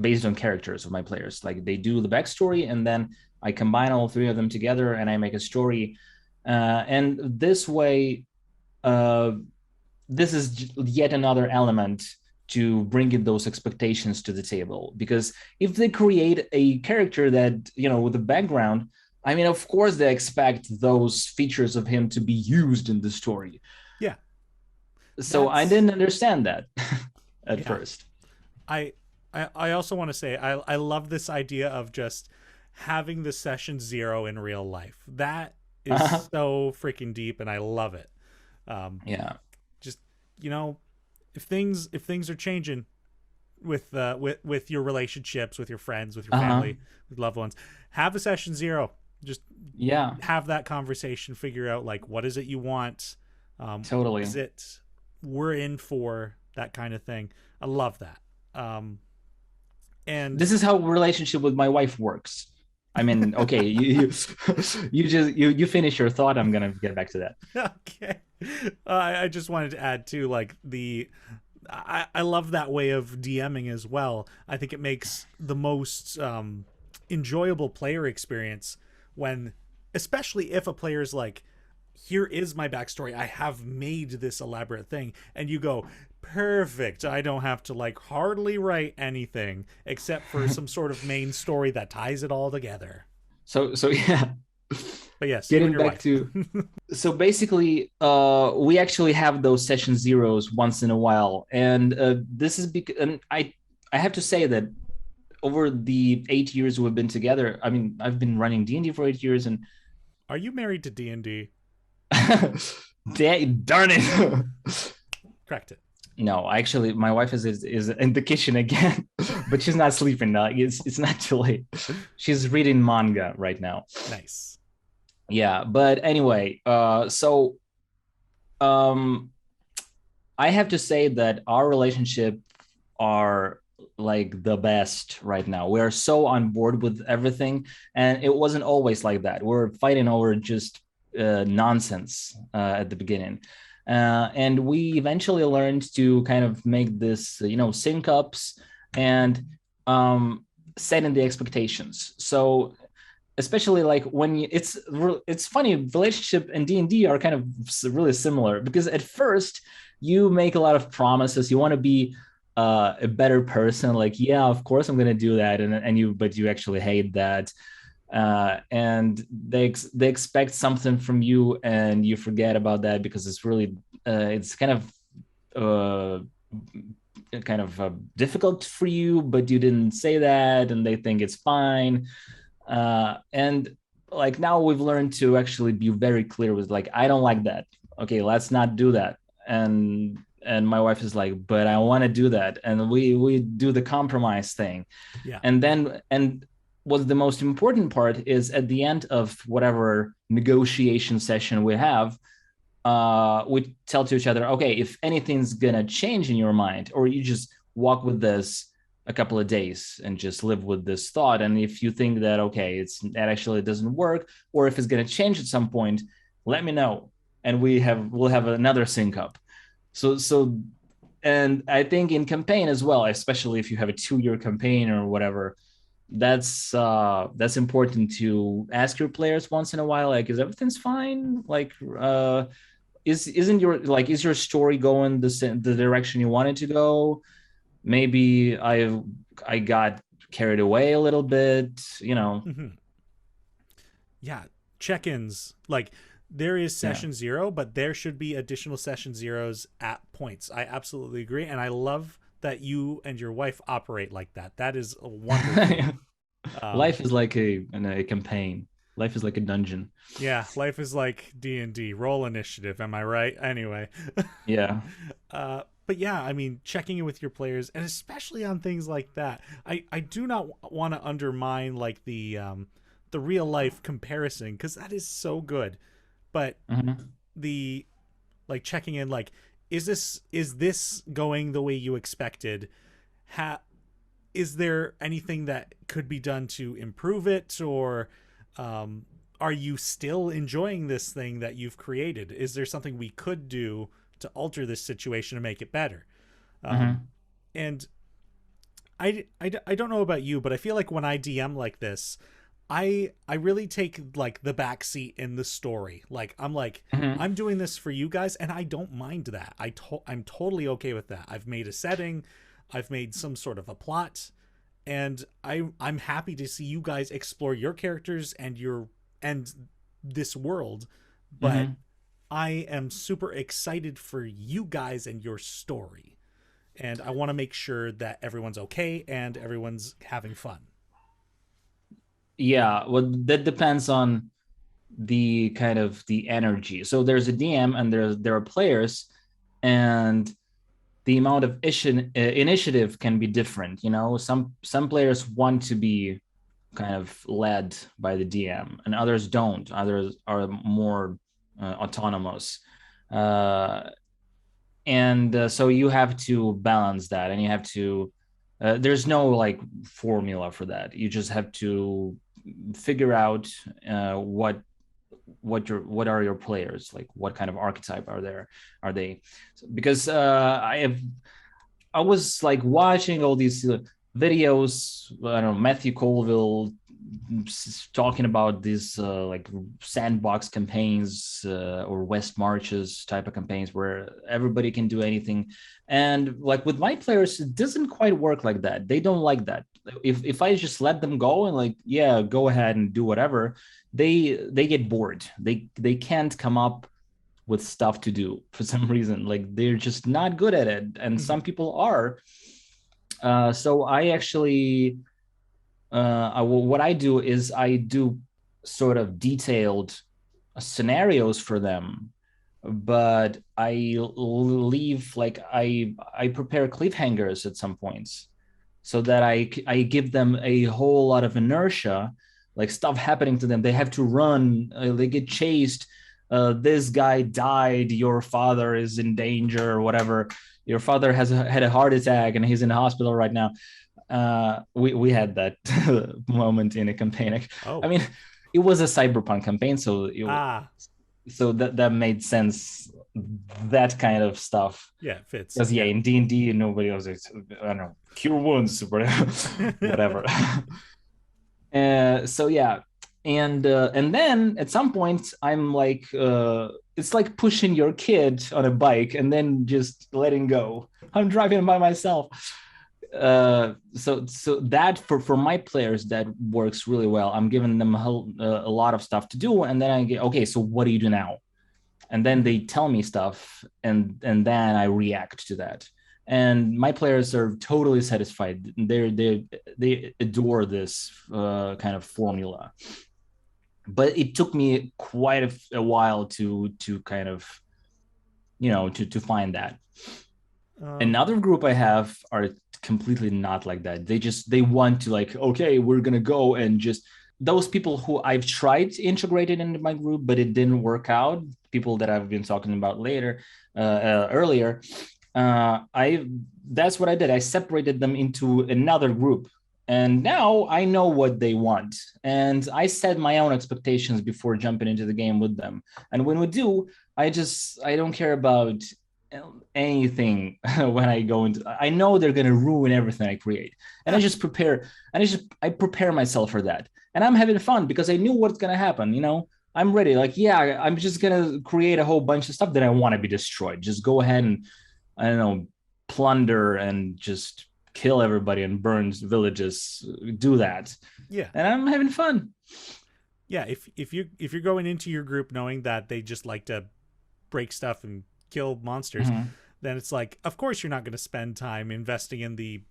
based on characters of my players. Like, they do the backstory, and then I combine all three of them together, and I make a story. And this way, uh, this is yet another element to bring in those expectations to the table. Because if they create a character that, with a background, I mean, of course they expect those features of him to be used in the story. Yeah. So I didn't understand that at yeah. first. I also want to say I love this idea of just having the session zero in real life. That is so freaking deep, and I love it. Yeah. Just, if things are changing with your relationships, with your friends, with your family, with loved ones, have a session zero. Just have that conversation, figure out, like, what is it you want? Totally. Is it we're in for that kind of thing? I love that. And this is how relationship with my wife works. I mean, okay, you you finish your thought. I'm gonna get back to that. Okay. I just wanted to add too, like, I love that way of DMing as well. I think it makes the most enjoyable player experience when, especially if a player's like, here is my backstory, I have made this elaborate thing, and you go, perfect, I don't have to, like, hardly write anything except for some sort of main story that ties it all together. So yeah. But yes, getting back to so basically we actually have those session zeros once in a while, and this is because, and I have to say that over the 8 years we've been together, I mean, I've been running D&D for 8 years. And are you married to D&D? Darn it. Correct it. No, actually, my wife is in the kitchen again, but she's not sleeping now. It's not too late. She's reading manga right now. Nice. Yeah, but anyway, so I have to say that our relationship are, like, the best right now. We are so on board with everything, and it wasn't always like that. We're fighting over just nonsense at the beginning. And we eventually learned to kind of make this, sync ups and setting the expectations. So especially, like, when it's funny, relationship and D&D are kind of really similar, because at first you make a lot of promises. You want to be a better person, like, yeah, of course I'm going to do that, but you actually hate that. And they expect something from you, and you forget about that because it's really it's kind of difficult for you, but you didn't say that, and they think it's fine. And, like, now we've learned to actually be very clear with, like, I don't like that. Okay, let's not do that. And my wife is like, but I want to do that, and we do the compromise thing. Yeah. And what's the most important part is, at the end of whatever negotiation session we have, we tell to each other, okay, if anything's gonna change in your mind, or you just walk with this a couple of days and just live with this thought, and if you think that, okay, that actually doesn't work, or if it's gonna change at some point, let me know, and we'll have another sync up. So and I think in campaign as well, especially if you have a 2-year campaign or whatever, that's important to ask your players once in a while, like, is everything's fine? Like, is your story going the direction you want it to go? Maybe I got carried away a little bit, Mm-hmm. Yeah, check-ins, like, there is session zero, but there should be additional session zeros at points. I absolutely agree, and I love that you and your wife operate like that. That is wonderful. Life is like a campaign. Life is like a dungeon. Yeah, life is like D&D. Roll initiative, am I right? Anyway. Yeah. But yeah, I mean, checking in with your players, and especially on things like that. I do not want to undermine like the real life comparison, because that is so good. But Hmm. the like checking in, like, is this going the way you expected? Ha Is there anything that could be done to improve it, or um, are you still enjoying this thing that you've created? Is there something we could do to alter this situation to make it better? Um, Hmm. and I don't know about you, but I feel like when I DM like this, I really take like the back seat in the story. Like I'm like, Hmm. I'm doing this for you guys, and I don't mind that. I'm totally okay with that. I've made a setting, I've made some sort of a plot, and I'm happy to see you guys explore your characters and this world. But Hmm. I am super excited for you guys and your story, and I want to make sure that everyone's okay and everyone's having fun. Yeah, well, that depends on the kind of the energy. So there's a DM and there are players, and the amount of initiative can be different. You know, some players want to be kind of led by the DM, and others don't. Others are more autonomous. Uh, and so you have to balance that, and you have to there's no like formula for that. You just have to figure out what are your players like, what kind of archetype are they, because I was like watching all these videos. I don't know, Matthew Colville talking about these like sandbox campaigns or West Marches type of campaigns where everybody can do anything. And like with my players, it doesn't quite work like that. They don't like that. If I just let them go and like, yeah, go ahead and do whatever, they get bored. They can't come up with stuff to do for some reason. Like they're just not good at it, and Mm-hmm. some people are. So I actually, what I do is I do sort of detailed scenarios for them, but I leave like I prepare cliffhangers at some points, so that I give them a whole lot of inertia, like stuff happening to them. They have to run. They get chased. This guy died. Your father is in danger, or whatever. Your father had a heart attack and he's in the hospital right now. We had that moment in a campaign. I Oh, mean, it was a cyberpunk campaign, so ah, that made sense. That kind of stuff, yeah, it fits. because yeah, Yeah. in D&D nobody else is, I don't know, cure wounds or whatever. So yeah, and then at some point I'm like, it's like pushing your kid on a bike and then just letting go. I'm driving by myself. So that for my players, that works really well. I'm giving them a lot of stuff to do, and then I get, okay, so what do you do now? And then Mm-hmm. they tell me stuff, and then I react to that. And my players are totally satisfied. They adore this kind of formula. But it took me quite a while to kind of, to find that. Um, Another group I have are completely not like that. They want to, like, okay, we're gonna go and just, those people who I've tried to integrate it into my group, but it didn't work out. People that I've been talking about earlier. I That's what I did. I separated them into another group, and now I know what they want, and I set my own expectations before jumping into the game with them. And when we do, I don't care about anything when I go into. I know they're gonna ruin everything I create, and I prepare myself for that, and I'm having fun because I knew what's gonna happen. I'm ready. Like, yeah, I'm just gonna create a whole bunch of stuff that I want to be destroyed. Just go ahead and, I don't know, plunder and just kill everybody and burn villages. Do that, yeah, and I'm having fun. yeah. If you're going into your group knowing that they just like to break stuff and kill monsters, Mhm. then it's like, of course, you're not going to spend time investing in the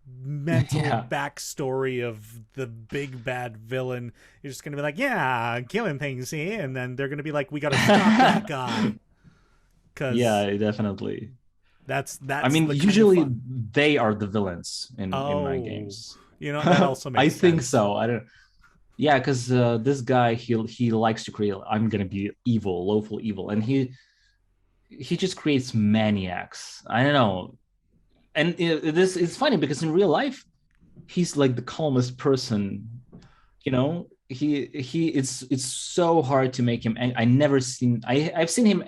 mental Yeah. backstory of the big bad villain. You're just gonna be like, yeah, killing things here, and then they're gonna be like, we gotta stop that guy, because Yeah, definitely. I that's mean, the kind of usually fun. they are the villains in my Oh, games. that also I makes think sense. so. I don't. Yeah, because this guy he likes to create. I'm gonna be evil, lawful evil, and he just creates maniacs. I don't know, and this is funny because in real life he's like the calmest person. He it's so hard to make him. I never seen. I've seen him.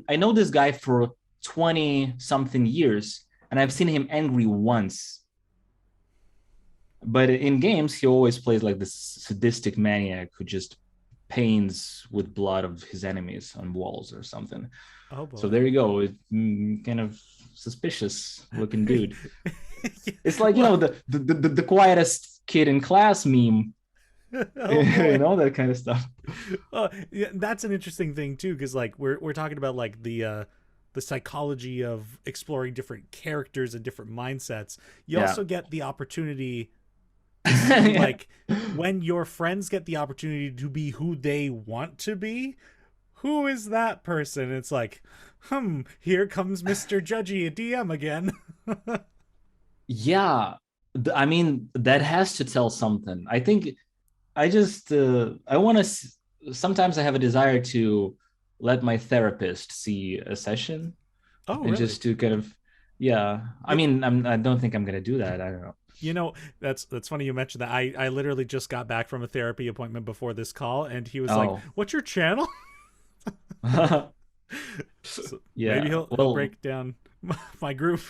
I know this guy for 20 something years, and I've seen him angry once. But in games, he always plays like this sadistic maniac who just paints with blood of his enemies on walls or something. Oh So boy. there you go. Kind of suspicious looking dude. It's like Well, the quietest kid in class meme. oh boy. That kind of stuff. Oh, yeah, that's an interesting thing too, because like we're talking about like the psychology of exploring different characters and different mindsets. You Yeah. also get the opportunity to see like when your friends get the opportunity to be who they want to be. Who is that person? It's like, here comes Mr. Judgy, a DM again. Yeah. I mean, that has to tell something. I think I just I want to. Sometimes I have a desire to let my therapist see a session Oh, and really? just to kind of, yeah. I You, mean, I don't think I'm gonna do that. I don't know. that's funny you mentioned that. I literally just got back from a therapy appointment before this call, and he was like, Oh, "What's your channel?" So maybe yeah. he'll Well, break down my group.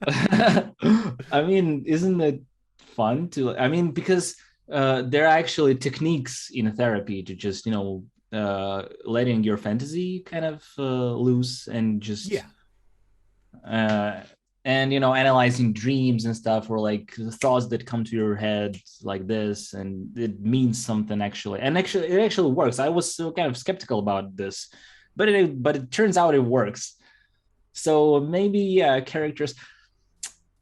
I mean, isn't it fun to? I mean, because there are actually techniques in therapy to just letting your fantasy kind of loose and just Yeah, uh, and analyzing dreams and stuff, or like the thoughts that come to your head like this, and it means something actually, and actually it actually works. I was so kind of skeptical about this, but it turns out it works. So maybe, yeah, characters,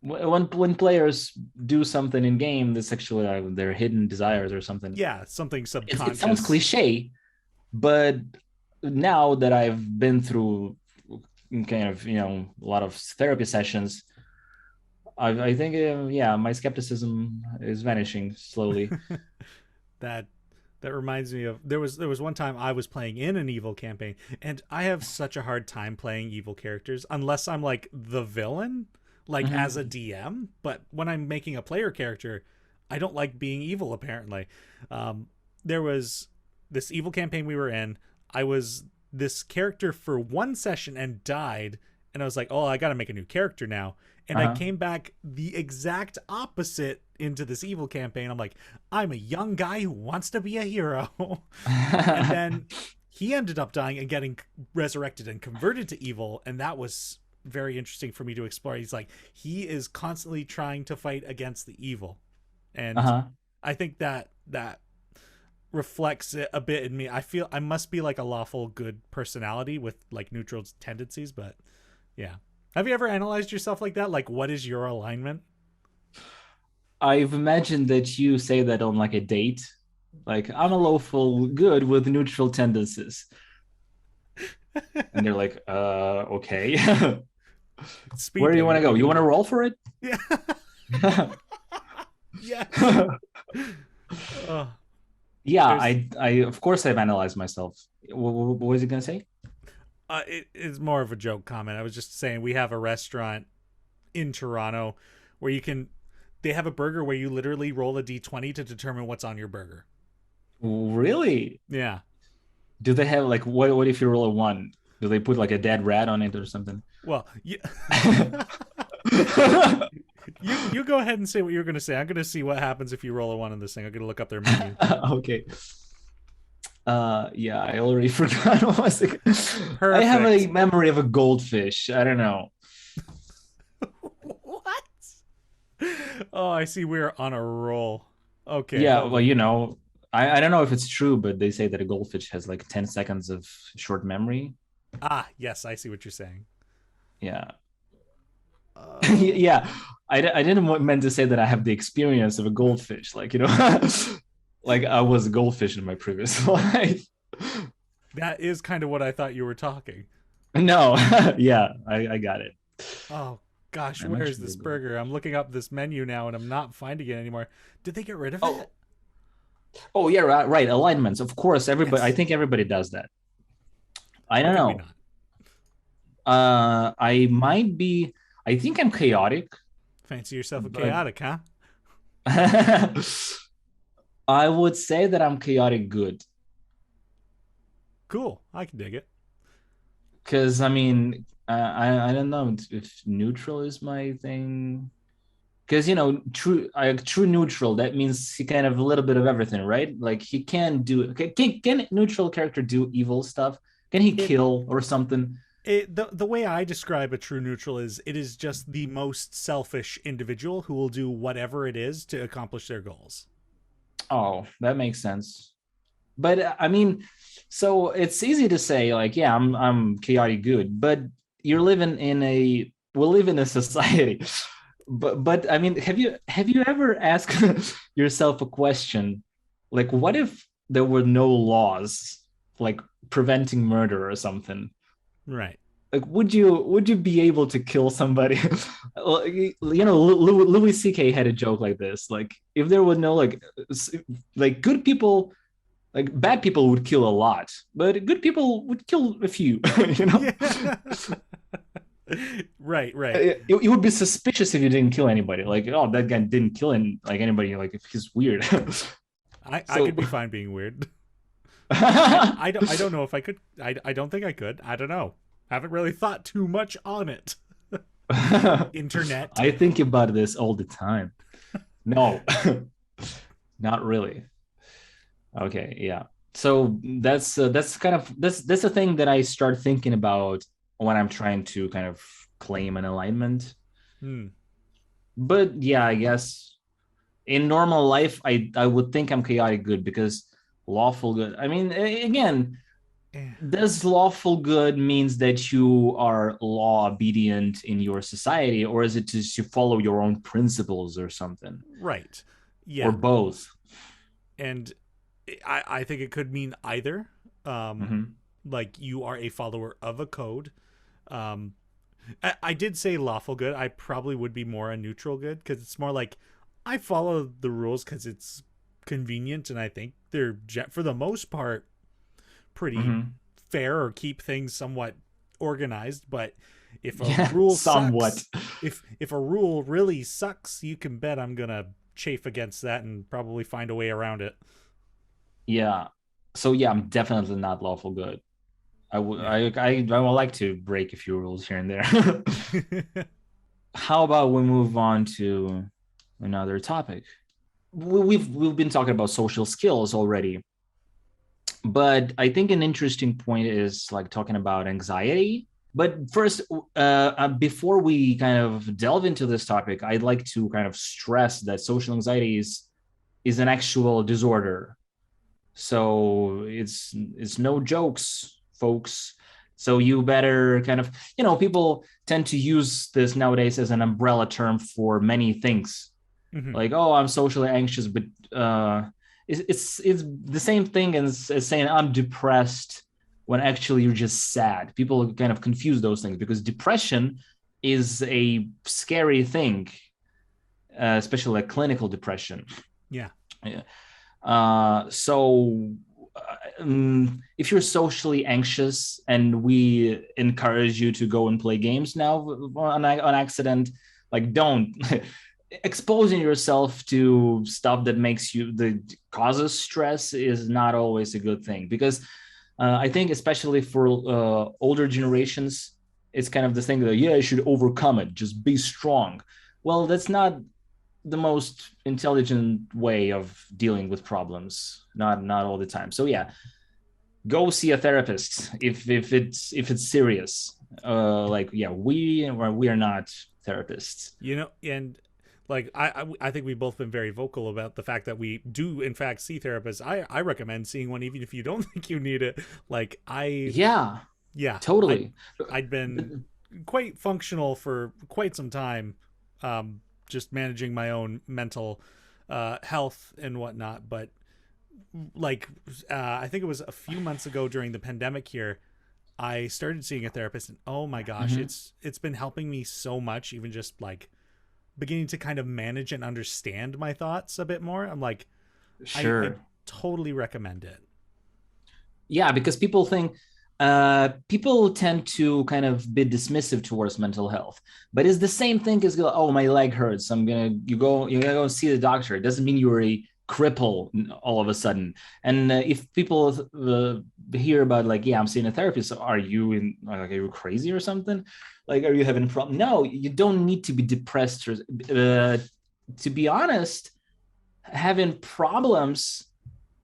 when players do something in game that's actually their hidden desires or something, yeah, something it sounds subconscious. cliche, but now that I've been through kind of a lot of therapy sessions, I think, yeah, my skepticism is vanishing slowly. that that reminds me of there was one time I was playing in an evil campaign, and I have such a hard time playing evil characters unless I'm like the villain, like as a Mhm. DM. But when I'm making a player character, I don't like being evil. Apparently, there was this evil campaign we were in. I was this character for one session and died, and I was like, oh, I got to make a new character now. And I Uh-huh. came back the exact opposite into this evil campaign. I'm like, I'm a young guy who wants to be a hero. And then he ended up dying and getting resurrected and converted to evil. And that was very interesting for me to explore. He's like, he is constantly trying to fight against the evil. And Uh-huh. I think that reflects it a bit in me. I feel I must be like a lawful good personality with like neutral tendencies, but yeah. Have you ever analyzed yourself like that? Like, what is your alignment? I've imagined that you say that on like a date, like, I'm a lawful good with neutral tendencies, and they're like, okay. Speed Where do you want to dating. go? We You can want do to it. roll for it? Yeah. Yes. Oh, Yeah, there's. I of course I've analyzed myself. What was it gonna say? It is more of a joke comment. I was just saying we have a restaurant in Toronto where you can. They have a burger where you literally roll a d20 to determine what's on your burger. Really? Yeah. Do they have like, what if you roll a one? Do they put like a dead rat on it or something? Well, you, you go ahead and say what you're going to say. I'm going to see what happens if you roll a one on this thing. I'm going to look up their menu. Okay. Yeah, I already forgot what was it. I have a Perfect. memory of a goldfish. I don't know. What? Oh, I see. We're on a roll. Okay, Yeah, hold well, on. I don't know if it's true, but they say that a goldfish has like 10 seconds of short memory. Ah, yes, I see what you're saying. Yeah. Yeah, I didn't meant to say that I have the experience of a goldfish, like, like I was a goldfish in my previous life. That is kind of what I thought you were talking. No, yeah, I got it. Oh gosh, I'm where is actually this a gold. burger? I'm looking up this menu now and I'm not finding it anymore. Did they get rid of Oh, it? oh yeah, right, right. Alignments, of course. Everybody, I Yes. think everybody does that. I How don't could we know. not? I might be. I think I'm chaotic, Fancy yourself a but chaotic, huh? I would say that I'm chaotic good. Cool. I can dig it. Because I mean, I don't know if neutral is my thing. Because true neutral, that means he kind of a little bit of everything, right? Like he can do. Can neutral character do evil stuff? Can he It kill or something? the way I describe a true neutral is it is just the most selfish individual who will do whatever it is to accomplish their goals. Oh, that makes sense. But I mean, so it's easy to say like, yeah, I'm chaotic good, but you're living in a we live in a society. But I mean, have you ever asked yourself a question like, what if there were no laws like preventing murder or something? Right. Like, would you be able to kill somebody? Louis C.K. had a joke like this. Like, if there were no like good people, like bad people would kill a lot, but good people would kill a few. you know, Yeah. Right, right. it would be suspicious if you didn't kill anybody. Like, oh, that guy didn't kill anybody. Like, if he's weird. I So, could be fine being weird. yeah, I don't know if I could. I don't think I could. I don't know. Haven't really thought too much on it. Internet. I think about this all the time. No, not really. Okay, yeah. So that's kind of that's a thing that I start thinking about when I'm trying to kind of claim an alignment. Hmm. But yeah, I guess in normal life, I would think I'm chaotic good because lawful good. I mean, again, Eh, does lawful good means that you are law obedient in your society, or is it just you follow your own principles or something, right. or Yeah. both? And I think it could mean either. Um, Mm-hmm. like you are a follower of a code. Um, I did say lawful good. I probably would be more a neutral good because it's more like I follow the rules because it's convenient and I think they're for the most part pretty Mm-hmm. fair or keep things somewhat organized. But if a Yeah, rule somewhat. sucks, if a rule really sucks, you can bet I'm gonna chafe against that and probably find a way around it. Yeah. So yeah, I'm definitely not lawful good. Yeah. I would like to break a few rules here and there. How about we move on to another topic? We've been talking about social skills already, but I think an interesting point is like talking about anxiety. But first, before we kind of delve into this topic, I'd like to kind of stress that social anxiety is an actual disorder. So it's no jokes, folks. So you better kind of, people tend to use this nowadays as an umbrella term for many things. Mhm. Like, oh, I'm socially anxious, but it's the same thing as saying I'm depressed when actually you're just sad. People kind of confuse those things because depression is a scary thing, especially like clinical depression. Yeah. Yeah. So if you're socially anxious and we encourage you to go and play games now on accident, like don't exposing yourself to stuff that makes you the causes stress is not always a good thing because I think especially for older generations, it's kind of the thing that yeah, you should overcome it, just be strong. Well, that's not the most intelligent way of dealing with problems, not all the time. So yeah, go see a therapist if it's serious. Like yeah, we are not therapists. And like I think we've both been very vocal about the fact that we do in fact see therapists. I recommend seeing one even if you don't think you need it. Like I Yeah, yeah, I totally. I'd been quite functional for quite some time, just managing my own mental health and whatnot. But like, I think it was a few months ago during the pandemic here, I started seeing a therapist, and oh my gosh, Hmm. it's been helping me so much. Even just like beginning to kind of manage and understand my thoughts a bit more. I'm like, I Sure. totally recommend it. Yeah, because people tend to kind of be dismissive towards mental health, but it's the same thing as, oh, my leg hurts, you gotta go see the doctor. It doesn't mean you're a cripple all of a sudden. And if people hear about, like, yeah, I'm seeing a therapist, so are you are you crazy or something? Like, are you having a problem? No, you don't need to be depressed. Or to be honest, having problems,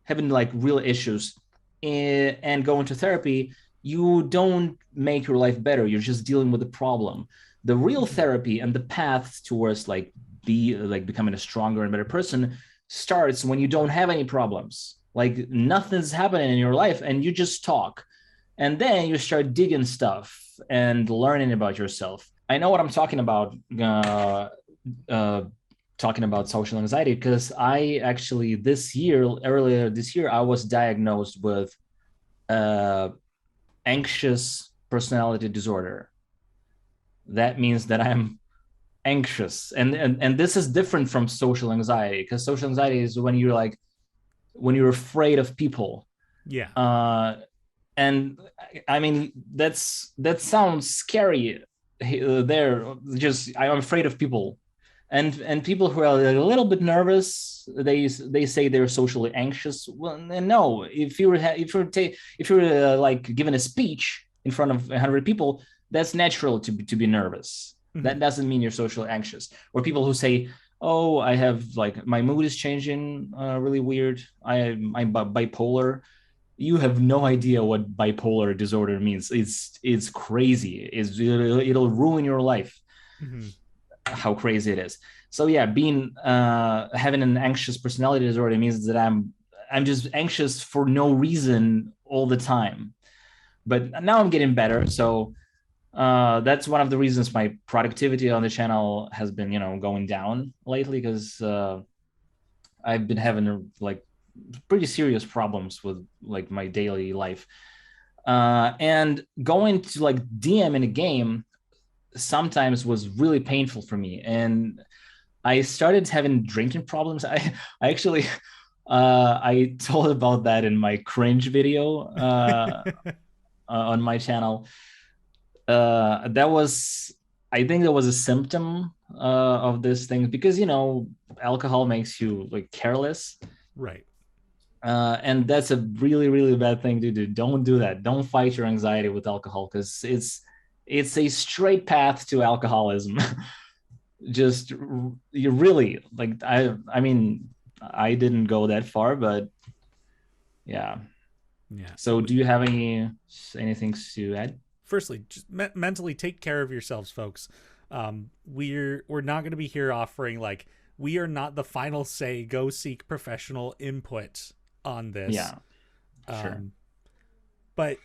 having like real issues, and going to therapy, you don't make your life better. You're just dealing with the problem. The real Mhm. therapy and the path towards becoming a stronger and better person starts when you don't have any problems. Like, nothing's happening in your life and you just talk. And then you start digging stuff and learning about yourself. I know what I'm talking about. Uh, Talking about social anxiety, because I actually earlier this year, I was diagnosed with uh, anxious personality disorder. That means that I'm anxious, and this is different from social anxiety, because social anxiety is when you're afraid of people. Yeah. Uh, and I mean, that sounds scary. There, just, I'm afraid of people, and people who are a little bit nervous, they say they're socially anxious. Well, no, if you're like given a speech in front of 100 people, that's natural to be nervous. Hmm. That doesn't mean you're socially anxious. Or people who say, oh, I have, like, my mood is changing really weird, I'm bipolar. You have no idea what bipolar disorder means. It's crazy. It'll ruin your life. Hmm. How crazy it is. So yeah, being having an anxious personality disorder means that I'm just anxious for no reason all the time. But now I'm getting better. So that's one of the reasons my productivity on the channel has been, going down lately, because I've been having like pretty serious problems with like my daily life. And going to like DM in a game sometimes was really painful for me. And I started having drinking problems. I actually, I told about that in my cringe video on my channel. That was, I think that was a symptom of this thing, because, alcohol makes you like careless. Right. And that's a really, really bad thing to do. Don't do that. Don't fight your anxiety with alcohol, because it's a straight path to alcoholism. Just, you really, like, I mean, I didn't go that far, but yeah. Yeah. So do you have anything to add? Firstly, just mentally take care of yourselves, folks. We're not going to be here offering like, we are not the final say. Go seek professional input on this. Yeah, sure. Um, but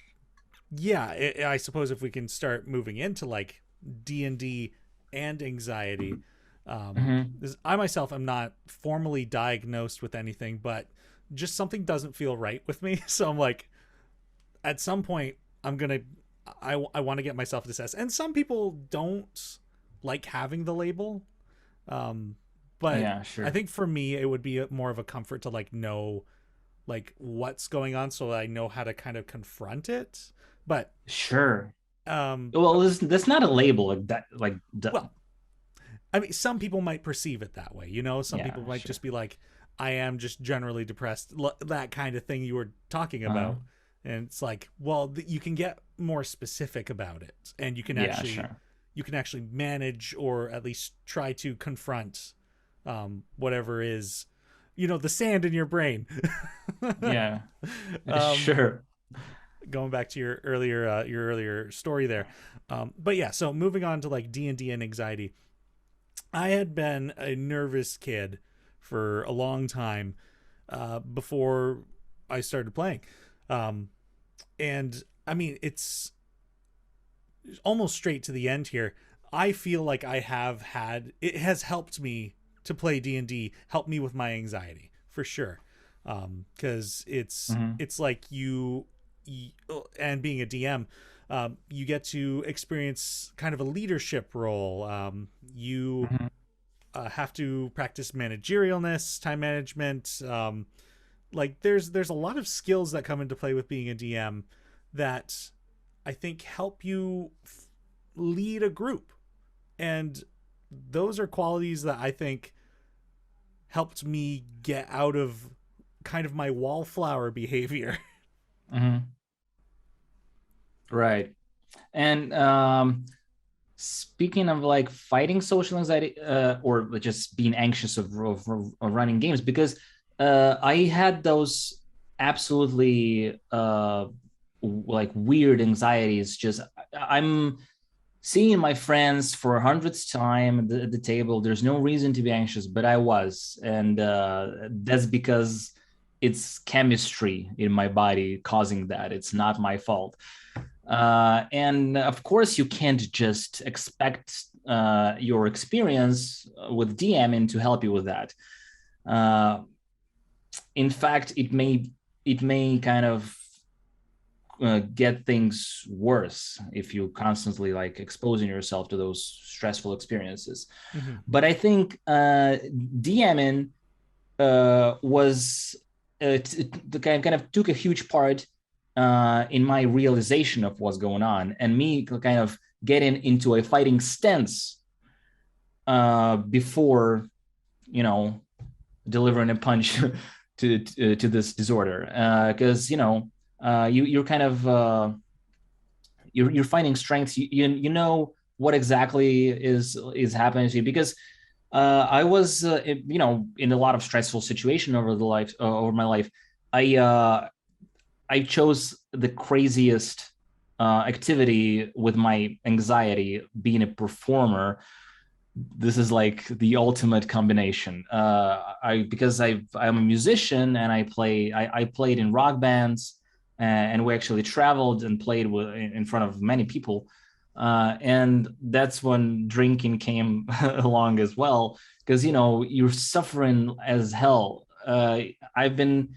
yeah, I suppose if we can start moving into like D&D and anxiety, Mm-hmm. I myself am not formally diagnosed with anything, but just something doesn't feel right with me. So I'm like, at some point, I'm gonna, I want to get myself assessed. And some people don't like having the label, um, but Yeah, I sure. think for me it would be more of a comfort to like know like what's going on, so that I know how to kind of confront it. But Sure. um, Well, that's not a label like that. well, I mean, some people might perceive it that way. Some Yeah, people might sure. just be like, I am just generally depressed, that kind of thing you were talking Uh, about. And it's like, well, you can get more specific about it, and yeah, sure. you can actually manage, or at least try to confront whatever is, the sand in your brain. Yeah, um, sure. Going back to your earlier story there, but yeah. So moving on to like D&D and anxiety, I had been a nervous kid for a long time before I started playing. Um, and I mean, it's almost straight to the end here, I feel like I have had it has helped me to play D&D, help me with my anxiety for sure. Cuz Mm-hmm. it's like and being a DM, you get to experience kind of a leadership role. You Mm-hmm. have to practice managerialness, time management. Like there's a lot of skills that come into play with being a DM that I think help you lead a group, and those are qualities that I think helped me get out of kind of my wallflower behavior. Mm-hmm. Right. And speaking of like fighting social anxiety, or just being anxious of running games, because I had those absolutely like weird anxieties. Just I'm seeing my friends for a hundredth time at the table. There's no reason to be anxious, but I was, and that's because it's chemistry in my body causing that. It's not my fault. And of course, you can't just expect your experience with DMing to help you with that. Uh, in fact, it may kind of get things worse if you constantly like exposing yourself to those stressful experiences. Mm-hmm. But I think DMing was kind of took a huge part in my realization of what's going on, and me kind of getting into a fighting stance before, delivering a punch to this disorder. Because you're kind of you're finding strengths. You know what exactly is happening to you, because I was, in a lot of stressful situation over my life. I chose the craziest activity with my anxiety, being a performer. This is like the ultimate combination. I'm a musician, and I played in rock bands, and we actually traveled and played in front of many people. And that's when drinking came along as well, because you're suffering as hell. I've been,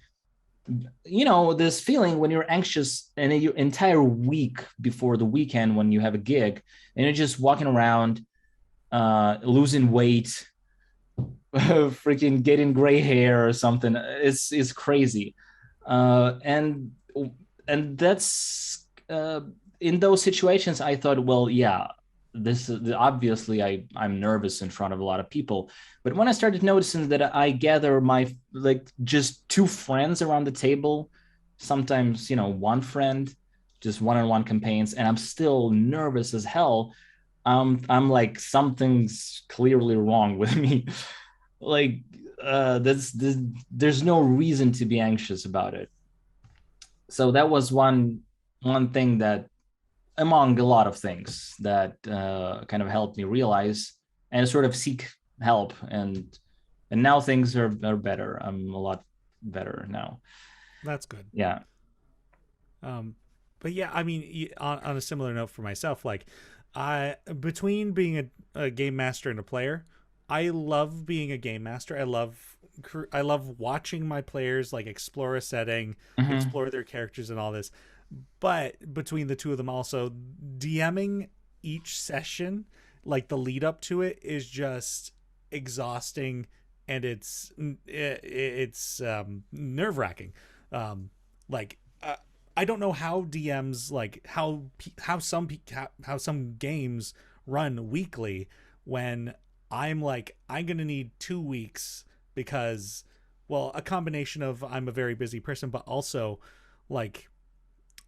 this feeling when you're anxious and your entire week before the weekend when you have a gig, and you're just walking around, losing weight, freaking getting gray hair or something. It's crazy. And that's in those situations I thought, well, yeah, this is obviously I'm nervous in front of a lot of people. But when I started noticing that I gather my like just two friends around the table, sometimes one friend, just one-on-one campaigns, and I'm still nervous as hell. I'm like, something's clearly wrong with me. Like, there's no reason to be anxious about it. So that was one thing that, among a lot of things, that kind of helped me realize and sort of seek help. And now things are better. I'm a lot better now. That's good. Yeah. Um, but yeah, I mean, on a similar note for myself, like I between being a game master and a player, I love being a game master. I love watching my players like explore a setting, Mm-hmm. explore their characters and all this. But between the two of them, also DMing each session, like the lead up to it, is just exhausting, and it's nerve wracking. Like I don't know how DMs like how some games run weekly when I'm like I'm gonna need 2 weeks because, well, a combination of I'm a very busy person, but also like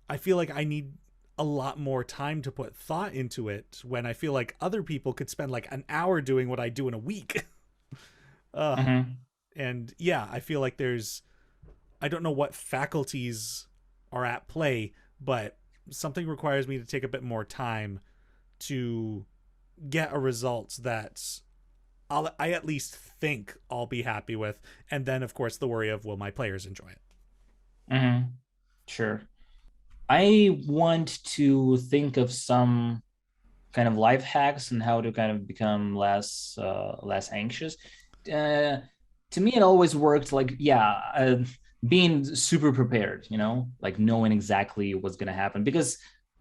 I feel like I need a lot more time to put thought into it when I feel like other people could spend like an hour doing what I do in a week. uh, Mm-hmm. and yeah, I feel like I don't know what faculties are at play, but something requires me to take a bit more time to get a result that I at least think I'll be happy with. And then, of course, the worry of will my players enjoy it? Mm-hmm. Sure. I want to think of some. kind of life hacks and how to kind of become less anxious. Uh, to me, it always worked like, being super prepared, like knowing exactly what's going to happen. Because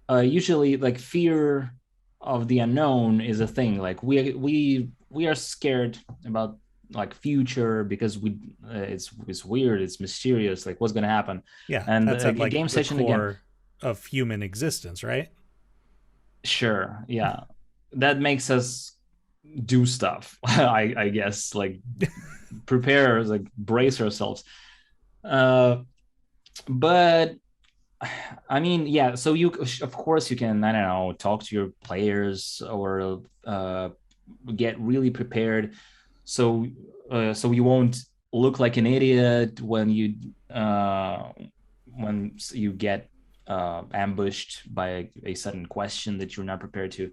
usually, like, fear of the unknown is a thing. Like, we are scared about like future because it's weird, it's mysterious, like what's going to happen. Yeah, And that's at a like game the session again. core of human existence, right? Sure, yeah, that makes us do stuff. I guess, like, prepare, like brace ourselves. uh but I mean, yeah, so you, of course, you can, I don't know, talk to your players or get really prepared, so so you won't look like an idiot when you get ambushed by a sudden question that you're not prepared to.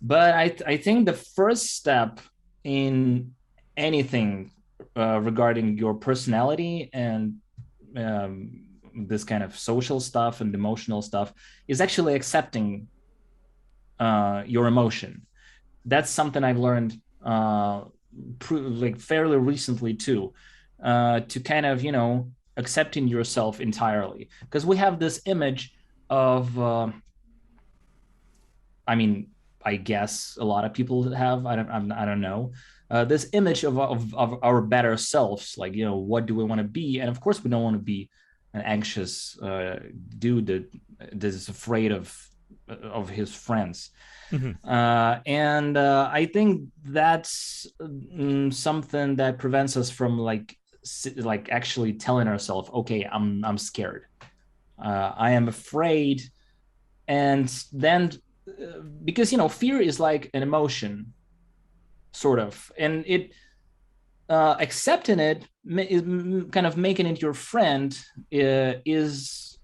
But I think the first step in anything regarding your personality and um, this kind of social stuff and emotional stuff is actually accepting your emotion. That's something I've learned like fairly recently too, to kind of, accepting yourself entirely, because we have this image of I mean, I guess a lot of people have. I don't know. This image of our better selves, like, what do we want to be? And of course, we don't want to be an anxious dude that is afraid of his friends. Mm-hmm. And I think that's something that prevents us from like actually telling ourselves, okay, I'm scared, I am afraid. And then because fear is like an emotion, sort of, and it accepting it is kind of making it your friend, is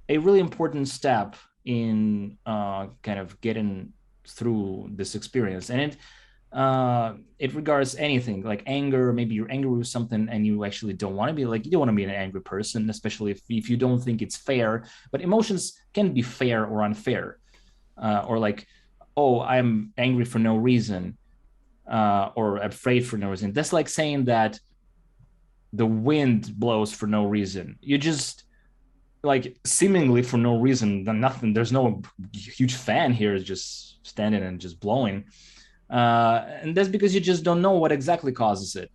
a really important step in kind of getting through this experience. And it regards anything like anger. Maybe you're angry with something and you actually don't want to be, like, you don't want to be an angry person, especially if you don't think it's fair. But emotions can be fair or unfair, or like, oh, I'm angry for no reason, or afraid for no reason. That's like saying that the wind blows for no reason. You just, like, seemingly for no reason, nothing. There's no huge fan here, just standing and just blowing. And that's because you just don't know what exactly causes it.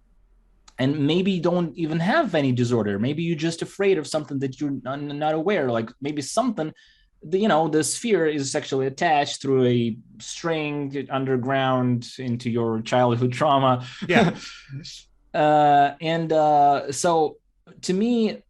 And maybe you don't even have any disorder. Maybe you're just afraid of something that you're not aware. Like maybe something, the sphere is sexually attached through a string underground into your childhood trauma. Yeah. And so to me,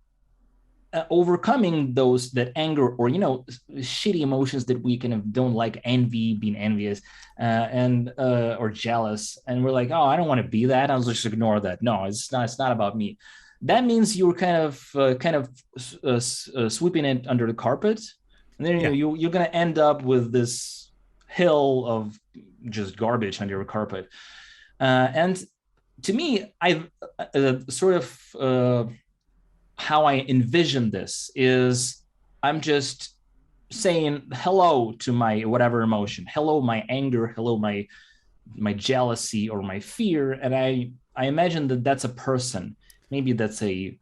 overcoming that anger or shitty emotions that we kind of don't like, envy, being envious, and or jealous, and we're like, oh, I don't want to be that, I'll just ignore that. No, it's not about me. That means you're kind of sweeping it under the carpet, and then Yeah. you're gonna end up with this hill of just garbage under your carpet. And to me, I've sort of how I envision this is, I'm just saying hello to my whatever emotion, hello my anger, hello my jealousy or my fear, and I imagine that that's a person. Maybe that's a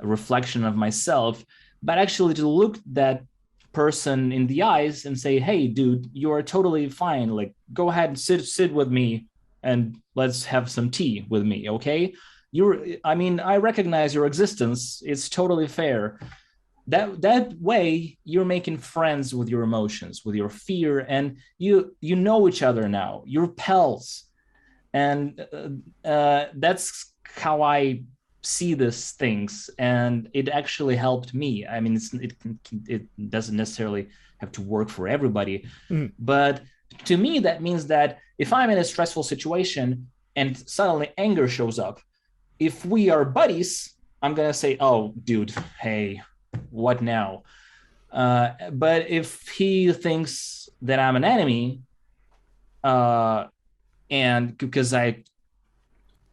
reflection of myself, but actually to look that person in the eyes and say, hey dude, you are totally fine, like go ahead and sit with me and let's have some tea with me, okay? I recognize your existence, it's totally fair. That way you're making friends with your emotions, with your fear, and you know each other now, you're pals. And that's how I see these things, and it actually helped me. I mean, it doesn't necessarily have to work for everybody, but to me that means that if I'm in a stressful situation and suddenly anger shows up, if we are buddies, I'm gonna say, oh dude, hey, what now? But if he thinks that I'm an enemy, and because I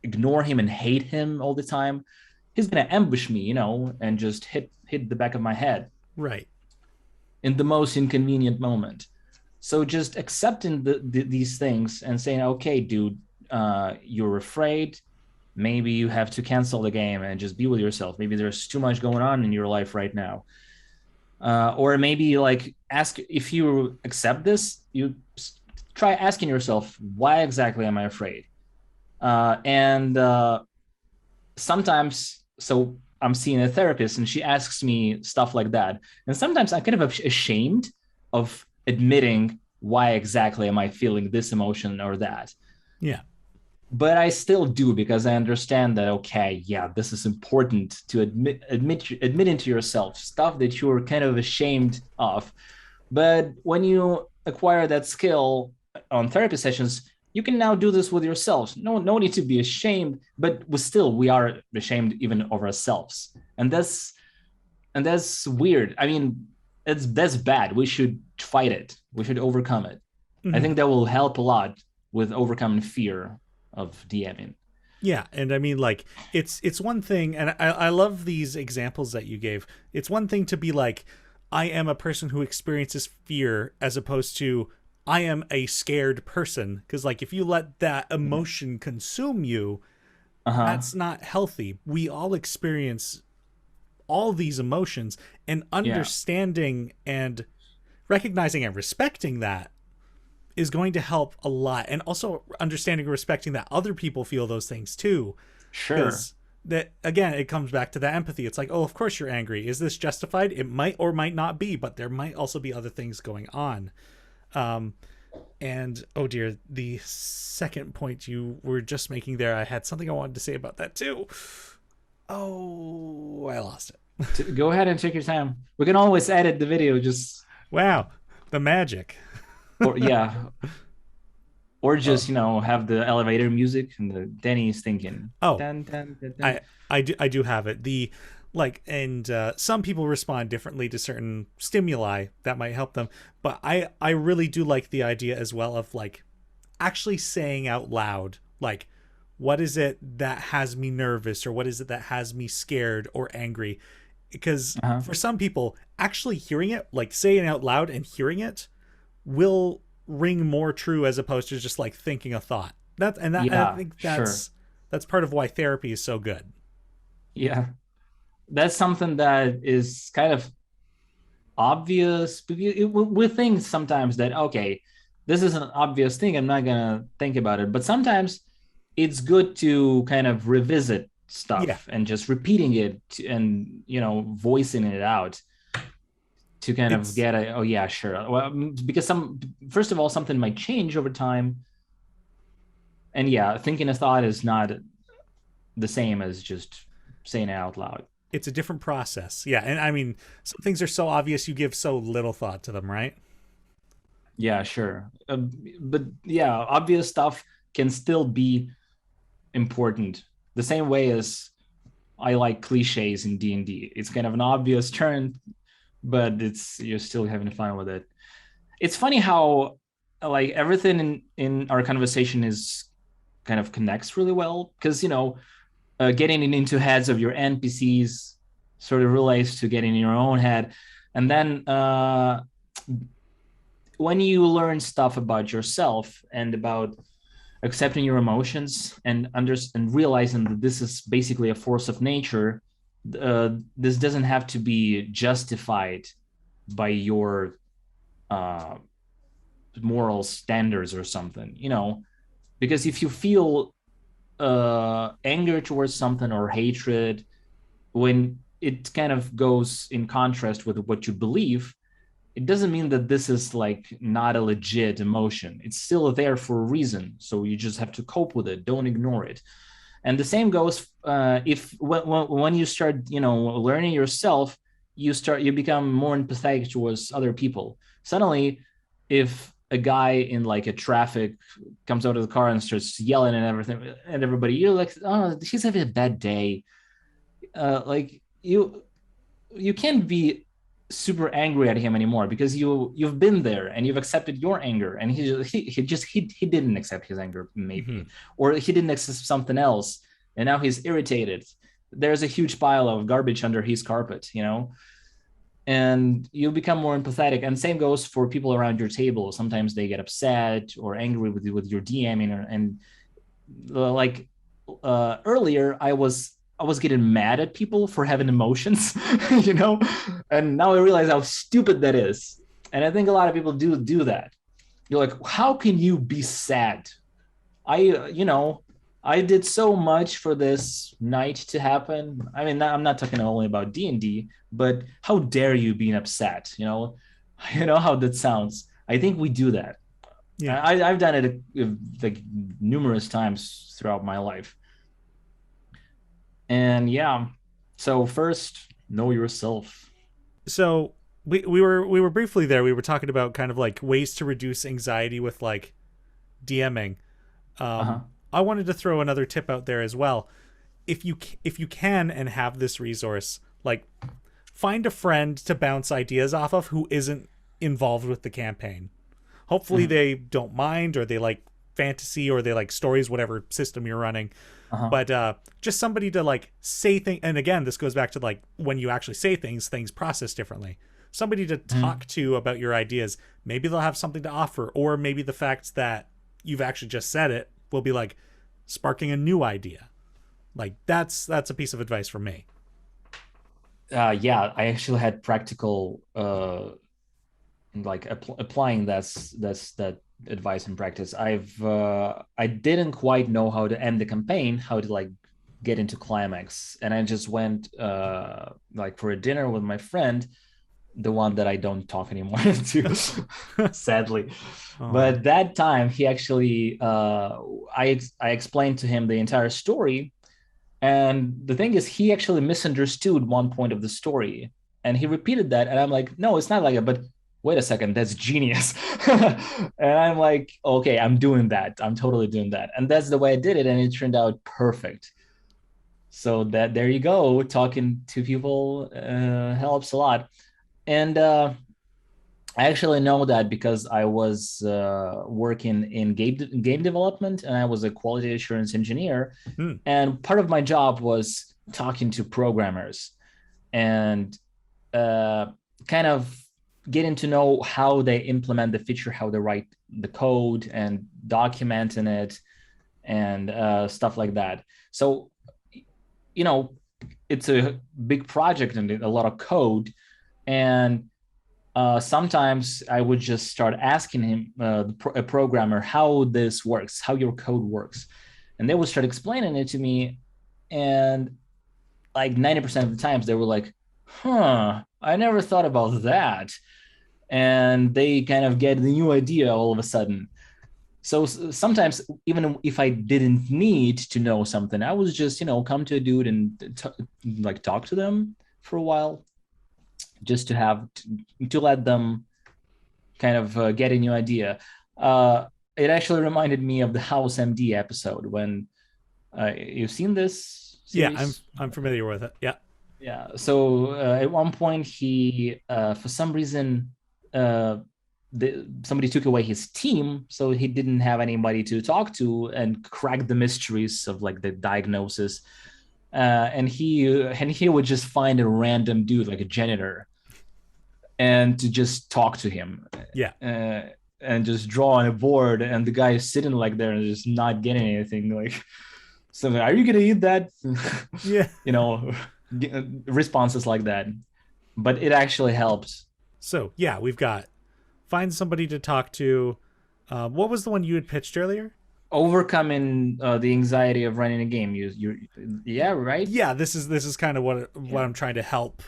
ignore him and hate him all the time, he's gonna ambush me, and just hit the back of my head Right. in the most inconvenient moment. So just accepting these things and saying, okay, dude, you're afraid. Maybe you have to cancel the game and just be with yourself. Maybe there's too much going on in your life right now. Or maybe like ask, if you accept this, you try asking yourself, why exactly am I afraid? And sometimes, so I'm seeing a therapist and she asks me stuff like that. And sometimes I'm kind of ashamed of admitting why exactly am I feeling this emotion or that. Yeah. But I still do, because I understand that, okay, yeah, this is important to admit into yourself stuff that you're kind of ashamed of. But when you acquire that skill on therapy sessions, you can now do this with yourselves. No need to be ashamed, but we are ashamed even of ourselves. And that's weird. I mean, that's bad. We should fight it. We should overcome it. Mm-hmm. I think that will help a lot with overcoming fear of DMing. Yeah, and I mean, like, it's one thing, and I love these examples that you gave. It's one thing to be like, I am a person who experiences fear, as opposed to I am a scared person. Because, like, if you let that emotion consume you, that's not healthy. We all experience all these emotions, and understanding and recognizing and respecting that is going to help a lot. And also understanding and respecting that other people feel those things too. Sure. That, again, it comes back to that empathy. It's like, oh, of course you're angry. Is this justified? It might or might not be, but there might also be other things going on. And oh dear, the second point you were just making there, I had something I wanted to say about that too. Oh, I lost it. Go ahead and take your time. We can always edit the video. Just wow, the magic. Or or just have the elevator music and the Denny's thinking. Oh, dun, dun, dun, dun. I do have it. The like, and some people respond differently to certain stimuli that might help them, but I really do like the idea as well of like actually saying out loud, like, what is it that has me nervous, or what is it that has me scared or angry? Because for some people, actually hearing it, like saying it out loud and hearing it, will ring more true as opposed to just like thinking a thought. I think that's part of why therapy is so good. Yeah, that's something that is kind of obvious. We think sometimes that, okay, this is an obvious thing, I'm not gonna think about it. But sometimes it's good to kind of revisit stuff and just repeating it and voicing it out to kind of get a, oh yeah, sure. Well, because first of all, something might change over time. And yeah, thinking a thought is not the same as just saying it out loud. It's a different process. Yeah. And I mean, some things are so obvious, you give so little thought to them, right? Yeah, sure. But yeah, obvious stuff can still be important. The same way as I like cliches in DnD. It's kind of an obvious turn, but you're still having fun with it. It's funny how like everything in our conversation is kind of connects really well, because getting into heads of your NPCs sort of relates to getting in your own head. And then when you learn stuff about yourself and about accepting your emotions and realizing that this is basically a force of nature, this doesn't have to be justified by your moral standards or something, because if you feel anger towards something or hatred, when it kind of goes in contrast with what you believe, it doesn't mean that this is like not a legit emotion. It's still there for a reason. So you just have to cope with it. Don't ignore it. And the same goes when you start, learning yourself, you become more empathetic towards other people. Suddenly, if a guy in like a traffic comes out of the car and starts yelling and everything, and everybody, you're like, oh, he's having a bad day. Like you can't be super angry at him anymore, because you've been there and you've accepted your anger, and he didn't accept his anger, maybe, or he didn't accept something else, and now he's irritated. There's a huge pile of garbage under his carpet, and you become more empathetic. And same goes for people around your table. Sometimes they get upset or angry with your DMing, and like earlier I was getting mad at people for having emotions, you know, and now I realize how stupid that is. And I think a lot of people do that. You're like, how can you be sad? I did so much for this night to happen. I mean, I'm not talking only about D&D, but how dare you being upset? You know how that sounds. I think we do that. Yeah. I've done it like numerous times throughout my life. And yeah, so first, know yourself. So we were briefly there. We were talking about kind of like ways to reduce anxiety with like DMing. Uh-huh. I wanted to throw another tip out there as well. If you can and have this resource, like find a friend to bounce ideas off of who isn't involved with the campaign. Hopefully Mhm. they don't mind, or they like fantasy, or they like stories, whatever system you're running. Uh-huh. But just somebody to like say things. And again, this goes back to like when you actually say things process differently. Somebody to Mhm. talk to about your ideas. Maybe they'll have something to offer, or maybe the fact that you've actually just said it will be like sparking a new idea. Like that's a piece of advice from me. Yeah, I actually had practical like applying that advice in practice. I didn't quite know how to end the campaign, how to like get into climax, and I just went like for a dinner with my friend, the one that I don't talk anymore to, sadly. Oh, But that time he actually I explained to him the entire story, and the thing is he actually misunderstood one point of the story, and he repeated that, and I'm like, no, it's not like that. But wait a second, that's genius. And I'm like, okay, I'm doing that, I'm totally doing that, and that's the way I did it, and it turned out perfect. So that there you go, talking to people helps a lot. And I actually know that because I was working in game development, and I was a quality assurance engineer. hmm. And part of my job was talking to programmers and uh, kind of getting to know how they implement the feature, how they write the code and documenting it, and stuff like that. So, you know, it's a big project and a lot of code. And sometimes I would just start asking him, a programmer, how this works, how your code works. And they would start explaining it to me. And like 90% of the times, they were like, huh, I never thought about that. And they kind of get the new idea all of a sudden. So sometimes, even if I didn't need to know something, I was just, come to a dude and like talk to them for a while, just to have to let them kind of get a new idea. It actually reminded me of the House MD episode when you've seen this Yeah, I'm series. I'm familiar with it. Yeah. Yeah. So at one point, he, for some reason, uh, somebody took away his team, so he didn't have anybody to talk to and crack the mysteries of like the diagnosis. And he would just find a random dude, like a janitor, and to just talk to him, Yeah. uh, and just draw on a board, and the guy is sitting like there and just not getting anything. Like, so are you gonna eat that? Yeah. you know, responses like that. But it actually helped. So yeah, we've got find somebody to talk to. What was the one you had pitched earlier? Overcoming the anxiety of running a game. Yeah, right. Yeah, this is kind of what Yeah, I'm trying to help.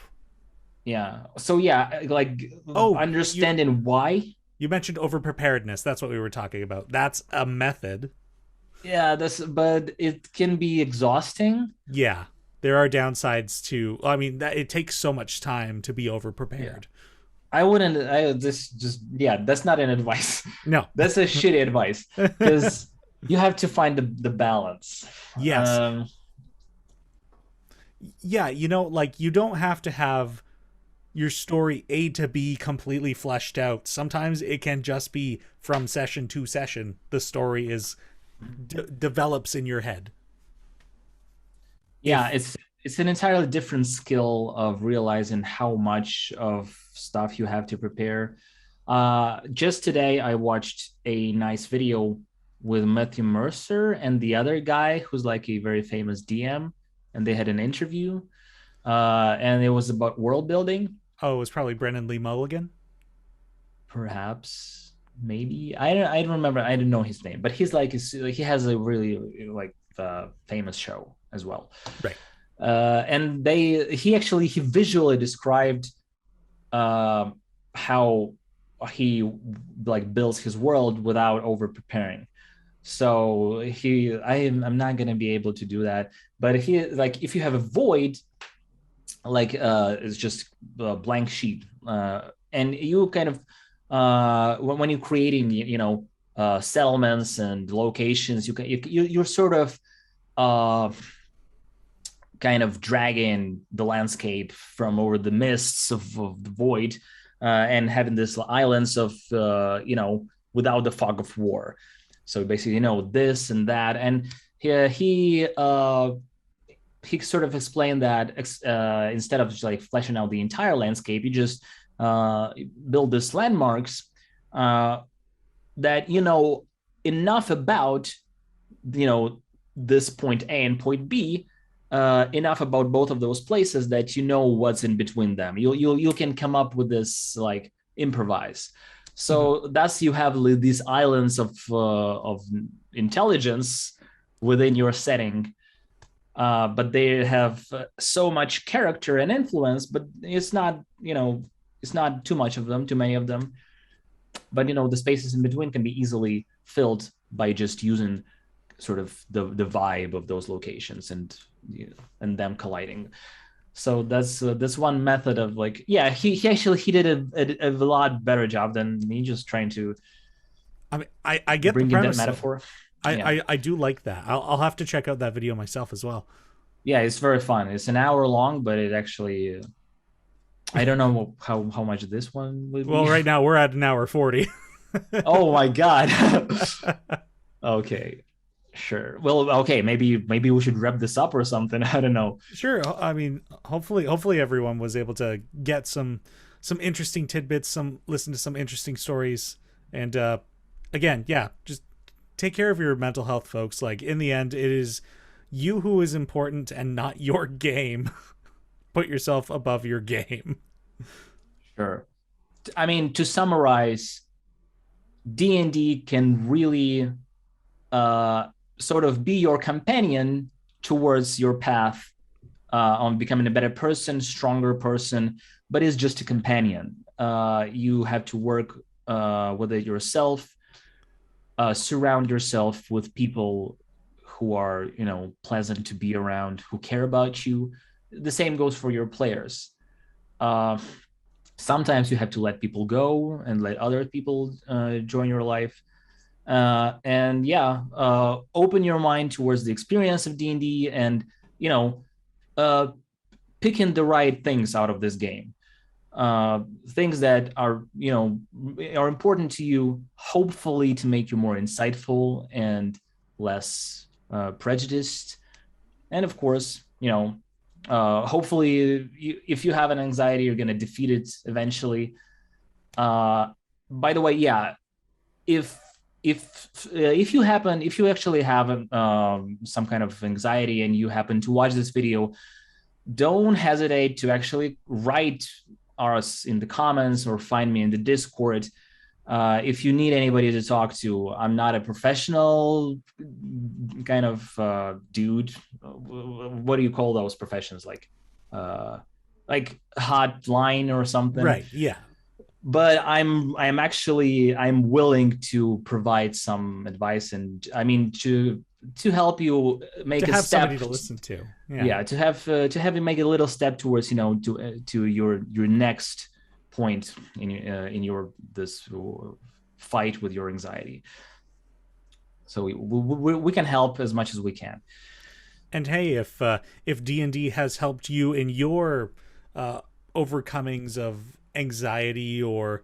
yeah. So yeah, like Oh, understanding why. you mentioned over preparedness. That's what we were talking about. That's a method. Yeah, but it can be exhausting. Yeah, there are downsides to. I mean, that it takes so much time to be over Yeah. prepared. I wouldn't. I this just yeah. That's not an advice. No. That's a shitty advice because you have to find the balance. Yes. Um, Yeah, like you don't have to have your story A to B completely fleshed out. Sometimes it can just be from session to session. The story is develops in your head. yeah, If it's it's an entirely different skill of realizing how much of stuff you have to prepare. Just today, I watched a nice video with Matthew Mercer and the other guy who's like a very famous DM, and they had an interview, and it was about world building. Oh, it was probably Brennan Lee Mulligan. Perhaps, maybe I don't remember. I don't know his name, but he has a really like famous show as well. Right. And he visually described how he like builds his world without over preparing. So I'm not gonna be able to do that. But he like if you have a void, like it's just a blank sheet, and you kind of when you're creating settlements and locations, you're sort of kind of dragging the landscape from over the mists of the void, and having this islands of without the fog of war. So basically, this and that, and he sort of explained that instead of just like fleshing out the entire landscape, you just build these landmarks that enough about this point A and point B, enough about both of those places that what's in between them. You can come up with this like improvise. So thus you have these islands of intelligence within your setting, but they have so much character and influence, but it's not too much of them, too many of them. But the spaces in between can be easily filled by just using sort of the vibe of those locations and them colliding. So that's one method of like, yeah, he did a lot better job than me just trying to. I mean, I get bring the in premise. that metaphor. I do like that. I'll have to check out that video myself as well. Yeah, it's very fun. It's an hour long, but it actually, I don't know how much this one would be. Well, right now we're at an hour 40. Oh my god. Okay. Sure. Well, okay, maybe we should wrap this up or something. I don't know. Sure. I mean, hopefully everyone was able to get some interesting tidbits, listen to some interesting stories, and again, yeah, just take care of your mental health, folks. Like in the end, it is you who is important and not your game. Put yourself above your game. Sure. I mean, to summarize, D&D can really sort of be your companion towards your path on becoming a better person, stronger person, but it's just a companion. You have to work with it yourself, surround yourself with people who are, pleasant to be around, who care about you. The same goes for your players. Sometimes you have to let people go and let other people join your life. And yeah, open your mind towards the experience of D&D and, picking the right things out of this game. Things that are important to you, hopefully to make you more insightful and less prejudiced. And of course, hopefully if you have an anxiety, you're going to defeat it eventually. By the way, yeah, if you actually have some kind of anxiety and you happen to watch this video, don't hesitate to actually write us in the comments or find me in the Discord. If you need anybody to talk to, I'm not a professional kind of dude. What do you call those professions? Like hotline or something? Right. Yeah. But I'm willing to provide some advice and I mean to help you make to have somebody to listen to. Yeah, to have you make a little step towards to your next point in your this fight with your anxiety. So we can help as much as we can. And hey, if D&D has helped you in your overcomings of anxiety or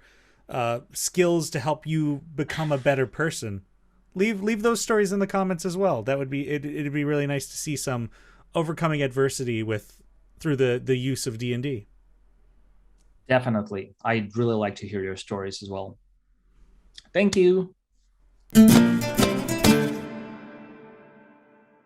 skills to help you become a better person, leave those stories in the comments as well. That would be it'd be really nice to see some overcoming adversity with through the use of D&D. Definitely. I'd really like to hear your stories as well. Thank you.